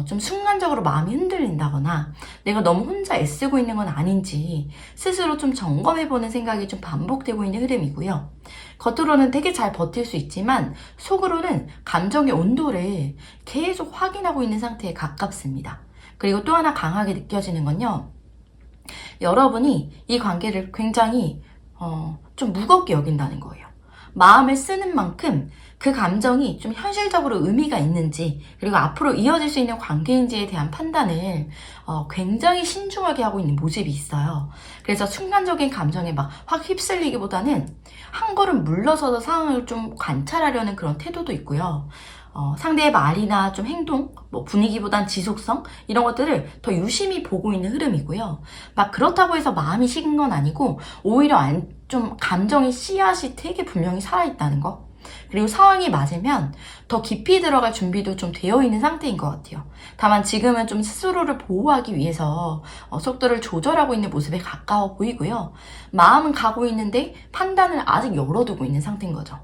좀 순간적으로 마음이 흔들린다거나 내가 너무 혼자 애쓰고 있는 건 아닌지 스스로 좀 점검해보는 생각이 좀 반복되고 있는 흐름이고요. 겉으로는 되게 잘 버틸 수 있지만 속으로는 감정의 온도를 계속 확인하고 있는 상태에 가깝습니다. 그리고 또 하나 강하게 느껴지는 건요. 여러분이 이 관계를 굉장히 좀 무겁게 여긴다는 거예요. 마음을 쓰는 만큼 그 감정이 좀 현실적으로 의미가 있는지 그리고 앞으로 이어질 수 있는 관계인지에 대한 판단을 굉장히 신중하게 하고 있는 모습이 있어요. 그래서 순간적인 감정에 막 확 휩쓸리기보다는 한 걸음 물러서서 상황을 좀 관찰하려는 그런 태도도 있고요. 상대의 말이나 좀 행동, 뭐 분위기보단 지속성 이런 것들을 더 유심히 보고 있는 흐름이고요. 막 그렇다고 해서 마음이 식은 건 아니고 오히려 좀 감정의 씨앗이 되게 분명히 살아있다는 거. 그리고 상황이 맞으면 더 깊이 들어갈 준비도 좀 되어 있는 상태인 것 같아요. 다만 지금은 좀 스스로를 보호하기 위해서 속도를 조절하고 있는 모습에 가까워 보이고요. 마음은 가고 있는데 판단을 아직 열어두고 있는 상태인 거죠.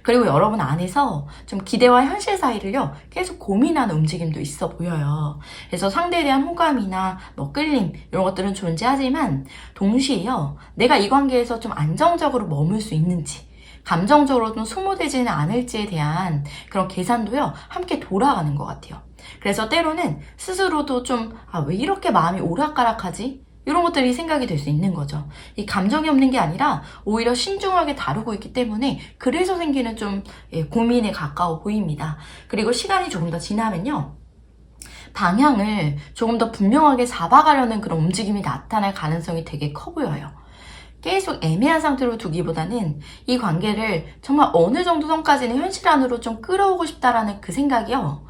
그리고 여러분 안에서 좀 기대와 현실 사이를요 계속 고민하는 움직임도 있어 보여요. 그래서 상대에 대한 호감이나 뭐 끌림 이런 것들은 존재하지만 동시에요 내가 이 관계에서 좀 안정적으로 머물 수 있는지 감정적으로 좀 소모되지는 않을지에 대한 그런 계산도요 함께 돌아가는 것 같아요. 그래서 때로는 스스로도 좀 왜 이렇게 마음이 오락가락하지? 이런 것들이 생각이 될 수 있는 거죠. 이 감정이 없는 게 아니라 오히려 신중하게 다루고 있기 때문에 그래서 생기는 좀 고민에 가까워 보입니다. 그리고 시간이 조금 더 지나면요. 방향을 조금 더 분명하게 잡아가려는 그런 움직임이 나타날 가능성이 되게 커 보여요. 계속 애매한 상태로 두기보다는 이 관계를 정말 어느 정도 선까지는 현실 안으로 좀 끌어오고 싶다라는 그 생각이요.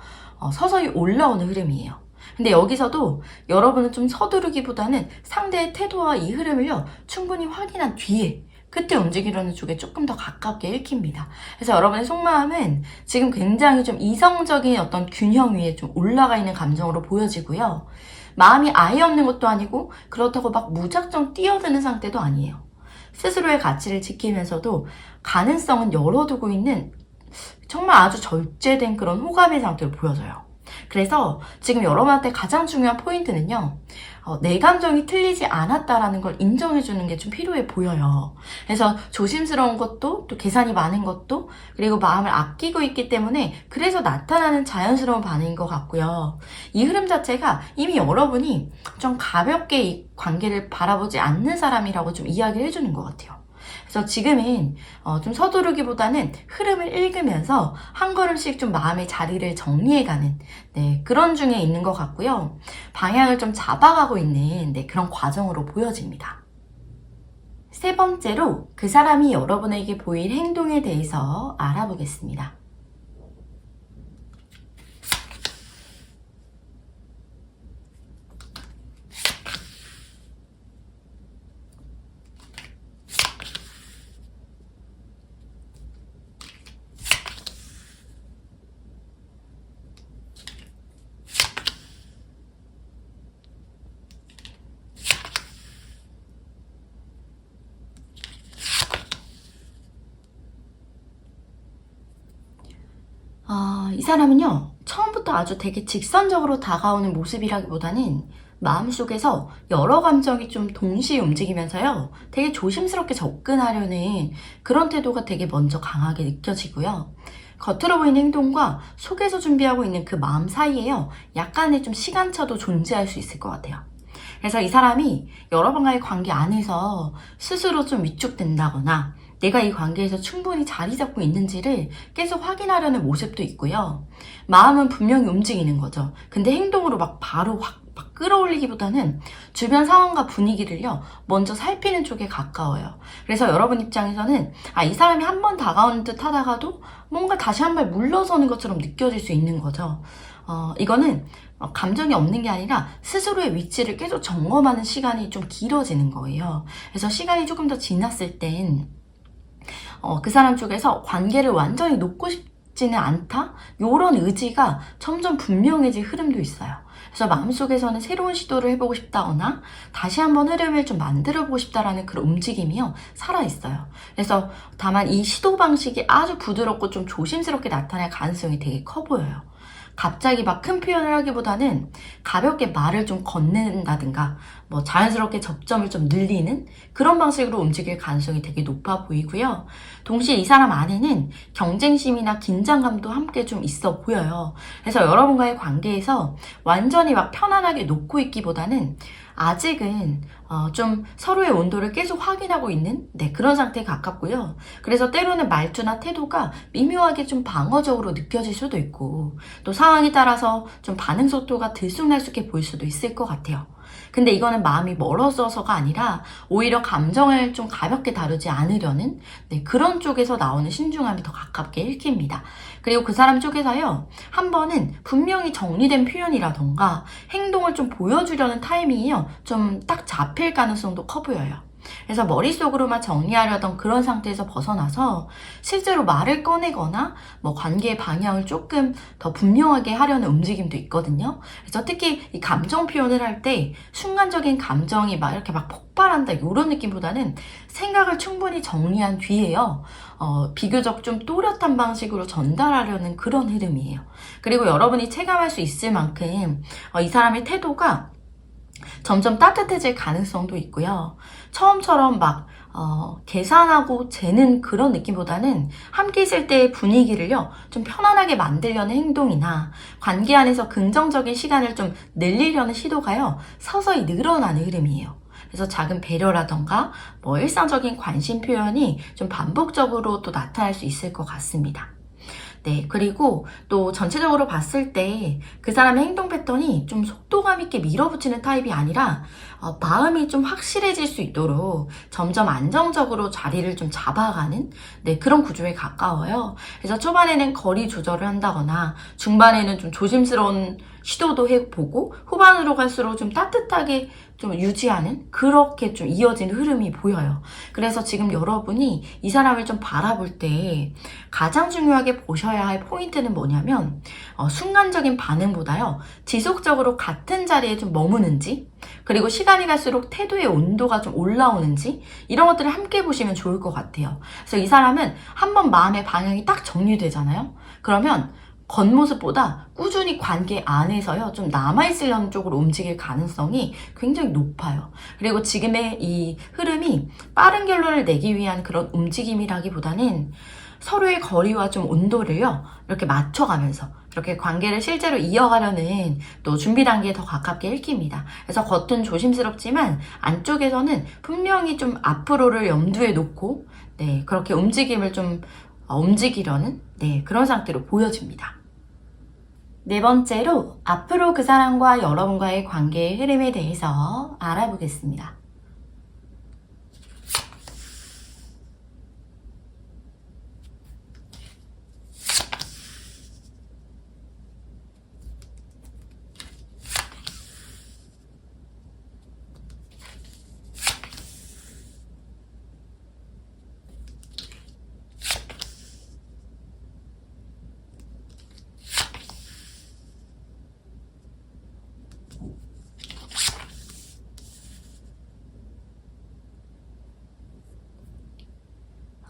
서서히 올라오는 흐름이에요. 근데 여기서도 여러분은 좀 서두르기보다는 상대의 태도와 이 흐름을요 충분히 확인한 뒤에 그때 움직이려는 쪽에 조금 더 가깝게 읽힙니다. 그래서 여러분의 속마음은 지금 굉장히 좀 이성적인 어떤 균형 위에 좀 올라가 있는 감정으로 보여지고요. 마음이 아예 없는 것도 아니고 그렇다고 막 무작정 뛰어드는 상태도 아니에요. 스스로의 가치를 지키면서도 가능성은 열어두고 있는 정말 아주 절제된 그런 호감의 상태로 보여져요. 그래서 지금 여러분한테 가장 중요한 포인트는요. 내 감정이 틀리지 않았다라는 걸 인정해주는 게 좀 필요해 보여요. 그래서 조심스러운 것도 또 계산이 많은 것도 그리고 마음을 아끼고 있기 때문에 그래서 나타나는 자연스러운 반응인 것 같고요. 이 흐름 자체가 이미 여러분이 좀 가볍게 이 관계를 바라보지 않는 사람이라고 좀 이야기를 해주는 것 같아요. 그래서 지금은 좀 서두르기보다는 흐름을 읽으면서 한 걸음씩 좀 마음의 자리를 정리해가는 그런 중에 있는 것 같고요. 방향을 좀 잡아가고 있는 그런 과정으로 보여집니다. 세 번째로 그 사람이 여러분에게 보일 행동에 대해서 알아보겠습니다. 이 사람은요, 처음부터 아주 되게 직선적으로 다가오는 모습이라기보다는 마음속에서 여러 감정이 좀 동시에 움직이면서요, 되게 조심스럽게 접근하려는 그런 태도가 되게 먼저 강하게 느껴지고요. 겉으로 보이는 행동과 속에서 준비하고 있는 그 마음 사이에요, 약간의 좀 시간차도 존재할 수 있을 것 같아요. 그래서 이 사람이 여러분과의 관계 안에서 스스로 좀 위축된다거나 내가 이 관계에서 충분히 자리 잡고 있는지를 계속 확인하려는 모습도 있고요. 마음은 분명히 움직이는 거죠. 근데 행동으로 막 바로 확 막 끌어올리기보다는 주변 상황과 분위기를요, 먼저 살피는 쪽에 가까워요. 그래서 여러분 입장에서는 이 사람이 한 번 다가오는 듯 하다가도 뭔가 다시 한 발 물러서는 것처럼 느껴질 수 있는 거죠. 이거는 감정이 없는 게 아니라 스스로의 위치를 계속 점검하는 시간이 좀 길어지는 거예요. 그래서 시간이 조금 더 지났을 땐 그 사람 쪽에서 관계를 완전히 놓고 싶지는 않다? 요런 의지가 점점 분명해질 흐름도 있어요. 그래서 마음속에서는 새로운 시도를 해보고 싶다거나 다시 한번 흐름을 좀 만들어보고 싶다라는 그런 움직임이요, 살아있어요. 그래서 다만 이 시도 방식이 아주 부드럽고 좀 조심스럽게 나타날 가능성이 되게 커 보여요. 갑자기 막 큰 표현을 하기보다는 가볍게 말을 좀 건넨다든가 뭐 자연스럽게 접점을 좀 늘리는 그런 방식으로 움직일 가능성이 되게 높아 보이고요. 동시에 이 사람 안에는 경쟁심이나 긴장감도 함께 좀 있어 보여요. 그래서 여러분과의 관계에서 완전히 막 편안하게 놓고 있기보다는 아직은 좀 서로의 온도를 계속 확인하고 있는 그런 상태에 가깝고요. 그래서 때로는 말투나 태도가 미묘하게 좀 방어적으로 느껴질 수도 있고, 또 상황에 따라서 좀 반응 속도가 들쑥날쑥해 보일 수도 있을 것 같아요. 근데 이거는 마음이 멀어져서가 아니라 오히려 감정을 좀 가볍게 다루지 않으려는 그런 쪽에서 나오는 신중함이 더 가깝게 읽힙니다. 그리고 그 사람 쪽에서요, 한 번은 분명히 정리된 표현이라던가 행동을 좀 보여주려는 타이밍이요, 좀 딱 잡힐 가능성도 커 보여요. 그래서 머릿속으로만 정리하려던 그런 상태에서 벗어나서 실제로 말을 꺼내거나 뭐 관계의 방향을 조금 더 분명하게 하려는 움직임도 있거든요. 그래서 특히 이 감정 표현을 할 때 순간적인 감정이 막 이렇게 막 폭발한다 이런 느낌보다는 생각을 충분히 정리한 뒤에요, 비교적 좀 또렷한 방식으로 전달하려는 그런 흐름이에요. 그리고 여러분이 체감할 수 있을 만큼 이 사람의 태도가 점점 따뜻해질 가능성도 있고요. 처음처럼 막 계산하고 재는 그런 느낌보다는 함께 있을 때의 분위기를요, 좀 편안하게 만들려는 행동이나 관계 안에서 긍정적인 시간을 좀 늘리려는 시도가요, 서서히 늘어나는 흐름이에요. 그래서 작은 배려라던가 뭐 일상적인 관심 표현이 좀 반복적으로 또 나타날 수 있을 것 같습니다. 그리고 또 전체적으로 봤을 때 그 사람의 행동 패턴이 좀 속도감 있게 밀어붙이는 타입이 아니라 마음이 좀 확실해질 수 있도록 점점 안정적으로 자리를 좀 잡아가는 그런 구조에 가까워요. 그래서 초반에는 거리 조절을 한다거나 중반에는 좀 조심스러운 시도도 해보고 후반으로 갈수록 좀 따뜻하게 좀 유지하는 그렇게 좀 이어지는 흐름이 보여요. 그래서 지금 여러분이 이 사람을 좀 바라볼 때 가장 중요하게 보셔야 할 포인트는 뭐냐면 순간적인 반응보다요, 지속적으로 같은 자리에 좀 머무는지, 그리고 시간이 갈수록 태도의 온도가 좀 올라오는지, 이런 것들을 함께 보시면 좋을 것 같아요. 그래서 이 사람은 한번 마음의 방향이 딱 정리되잖아요. 그러면 겉모습보다 꾸준히 관계 안에서요, 좀 남아있으려는 쪽으로 움직일 가능성이 굉장히 높아요. 그리고 지금의 이 흐름이 빠른 결론을 내기 위한 그런 움직임이라기보다는 서로의 거리와 좀 온도를요, 이렇게 맞춰가면서 이렇게 관계를 실제로 이어가려는 또 준비 단계에 더 가깝게 읽힙니다. 그래서 겉은 조심스럽지만 안쪽에서는 분명히 좀 앞으로를 염두에 놓고 그렇게 움직임을 좀 움직이려는 그런 상태로 보여집니다. 네 번째로 앞으로 그 사람과 여러분과의 관계의 흐름에 대해서 알아보겠습니다.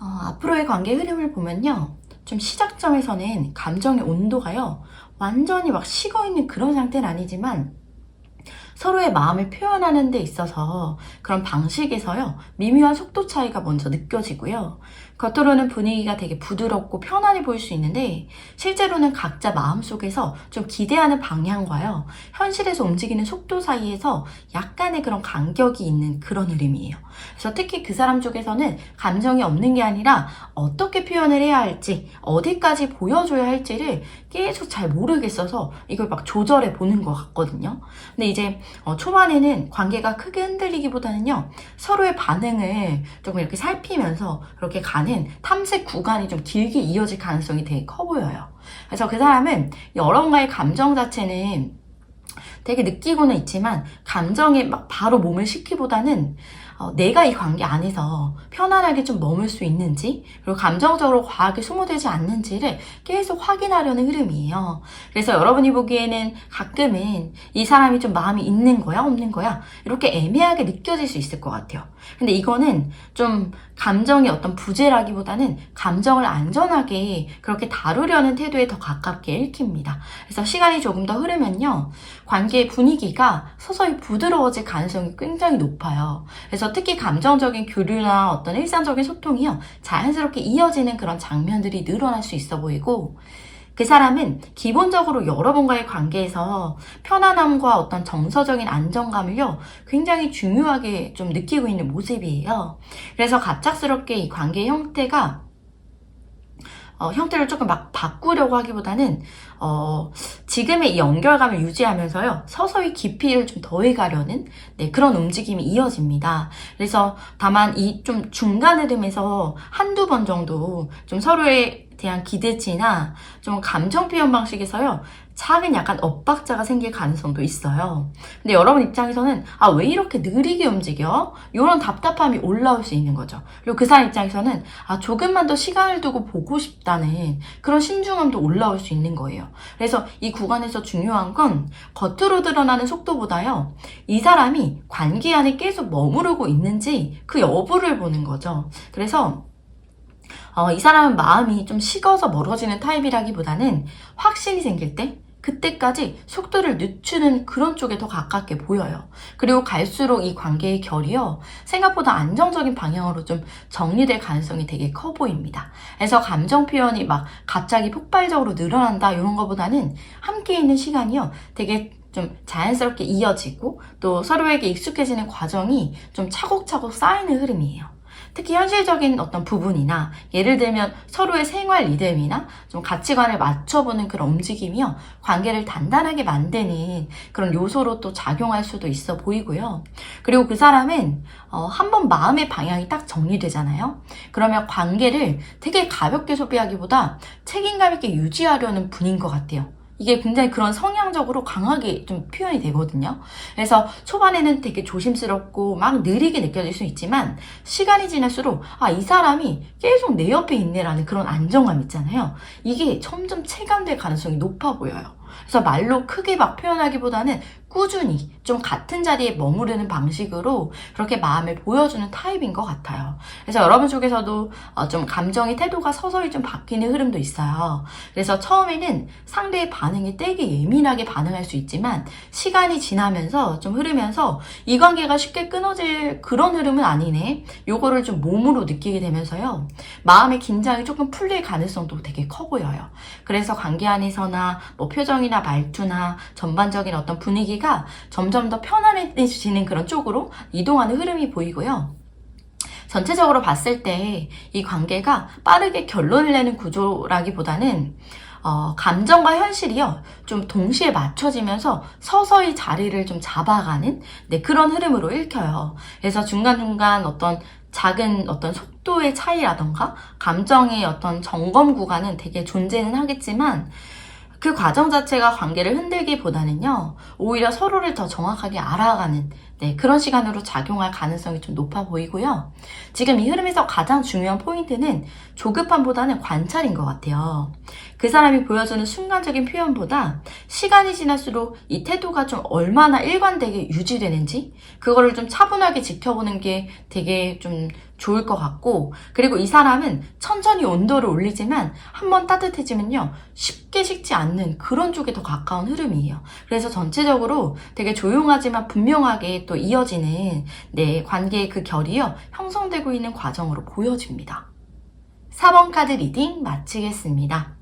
앞으로의 관계 흐름을 보면요, 좀 시작점에서는 감정의 온도가요, 완전히 막 식어있는 그런 상태는 아니지만 서로의 마음을 표현하는 데 있어서 그런 방식에서요, 미묘한 속도 차이가 먼저 느껴지고요. 겉으로는 분위기가 되게 부드럽고 편안해 보일 수 있는데 실제로는 각자 마음속에서 좀 기대하는 방향과요, 현실에서 움직이는 속도 사이에서 약간의 그런 간격이 있는 그런 흐름이에요. 그래서 특히 그 사람 쪽에서는 감정이 없는 게 아니라 어떻게 표현을 해야 할지, 어디까지 보여줘야 할지를 계속 잘 모르겠어서 이걸 막 조절해 보는 것 같거든요. 근데 이제 초반에는 관계가 크게 흔들리기보다는요, 서로의 반응을 조금 이렇게 살피면서 이렇게 가는 탐색 구간이 좀 길게 이어질 가능성이 되게 커 보여요. 그래서 그 사람은 여러분과의 감정 자체는 되게 느끼고는 있지만 감정에 막 바로 몸을 식기보다는 내가 이 관계 안에서 편안하게 좀 머물 수 있는지, 그리고 감정적으로 과하게 소모되지 않는지를 계속 확인하려는 흐름이에요. 그래서 여러분이 보기에는 가끔은 이 사람이 좀 마음이 있는 거야 없는 거야 이렇게 애매하게 느껴질 수 있을 것 같아요. 근데 이거는 좀 감정의 어떤 부재라기보다는 감정을 안전하게 그렇게 다루려는 태도에 더 가깝게 읽힙니다. 그래서 시간이 조금 더 흐르면요, 관계의 분위기가 서서히 부드러워질 가능성이 굉장히 높아요. 그래서 특히 감정적인 교류나 어떤 일상적인 소통이요, 자연스럽게 이어지는 그런 장면들이 늘어날 수 있어 보이고, 그 사람은 기본적으로 여러분과의 관계에서 편안함과 어떤 정서적인 안정감을요, 굉장히 중요하게 좀 느끼고 있는 모습이에요. 그래서 갑작스럽게 이 관계의 형태를 조금 막 바꾸려고 하기보다는 지금의 이 연결감을 유지하면서요, 서서히 깊이를 좀 더해가려는 그런 움직임이 이어집니다. 그래서 다만 이 좀 중간 흐름에서 한두 번 정도 좀 서로에 대한 기대치나 좀 감정 표현 방식에서요, 작은 약간 엇박자가 생길 가능성도 있어요. 근데 여러분 입장에서는 왜 이렇게 느리게 움직여? 이런 답답함이 올라올 수 있는 거죠. 그리고 그 사람 입장에서는 조금만 더 시간을 두고 보고 싶다는 그런 신중함도 올라올 수 있는 거예요. 그래서 이 구간에서 중요한 건 겉으로 드러나는 속도보다요, 이 사람이 관계 안에 계속 머무르고 있는지 그 여부를 보는 거죠. 그래서 이 사람은 마음이 좀 식어서 멀어지는 타입이라기보다는 확신이 생길 때 그때까지 속도를 늦추는 그런 쪽에 더 가깝게 보여요. 그리고 갈수록 이 관계의 결이요, 생각보다 안정적인 방향으로 좀 정리될 가능성이 되게 커 보입니다. 그래서 감정 표현이 막 갑자기 폭발적으로 늘어난다 이런 거보다는 함께 있는 시간이요, 되게 좀 자연스럽게 이어지고 또 서로에게 익숙해지는 과정이 좀 차곡차곡 쌓이는 흐름이에요. 특히 현실적인 어떤 부분이나 예를 들면 서로의 생활 리듬이나 좀 가치관을 맞춰보는 그런 움직임이요, 관계를 단단하게 만드는 그런 요소로 또 작용할 수도 있어 보이고요. 그리고 그 사람은 한번 마음의 방향이 딱 정리되잖아요. 그러면 관계를 되게 가볍게 소비하기보다 책임감 있게 유지하려는 분인 것 같아요. 이게 굉장히 그런 성향적으로 강하게 좀 표현이 되거든요. 그래서 초반에는 되게 조심스럽고 막 느리게 느껴질 수 있지만 시간이 지날수록 이 사람이 계속 내 옆에 있네라는 그런 안정감 있잖아요. 이게 점점 체감될 가능성이 높아 보여요. 그래서 말로 크게 막 표현하기보다는 꾸준히 좀 같은 자리에 머무르는 방식으로 그렇게 마음을 보여주는 타입인 것 같아요. 그래서 여러분 쪽에서도 좀 감정의 태도가 서서히 좀 바뀌는 흐름도 있어요. 그래서 처음에는 상대의 반응에 되게 예민하게 반응할 수 있지만 시간이 지나면서 좀 흐르면서 이 관계가 쉽게 끊어질 그런 흐름은 아니네, 요거를 좀 몸으로 느끼게 되면서요, 마음의 긴장이 조금 풀릴 가능성도 되게 커 보여요. 그래서 관계 안에서나 뭐 표정이나 말투나 전반적인 어떤 분위기가 점점 더 편안해지는 그런 쪽으로 이동하는 흐름이 보이고요. 전체적으로 봤을 때 이 관계가 빠르게 결론을 내는 구조라기보다는 감정과 현실이요, 좀 동시에 맞춰지면서 서서히 자리를 좀 잡아가는 그런 흐름으로 읽혀요. 그래서 중간중간 어떤 작은 어떤 속도의 차이라던가 감정의 어떤 점검 구간은 되게 존재는 하겠지만 그 과정 자체가 관계를 흔들기보다는요, 오히려 서로를 더 정확하게 알아가는 그런 시간으로 작용할 가능성이 좀 높아 보이고요. 지금 이 흐름에서 가장 중요한 포인트는 조급함보다는 관찰인 것 같아요. 그 사람이 보여주는 순간적인 표현보다 시간이 지날수록 이 태도가 좀 얼마나 일관되게 유지되는지 그거를 좀 차분하게 지켜보는 게 되게 좀 좋을 것 같고, 그리고 이 사람은 천천히 온도를 올리지만 한번 따뜻해지면요 쉽게 식지 않는 그런 쪽에 더 가까운 흐름이에요. 그래서 전체적으로 되게 조용하지만 분명하게 또 이어지는 관계의 그 결이요 형성되고 있는 과정으로 보여집니다. 4번 카드 리딩 마치겠습니다.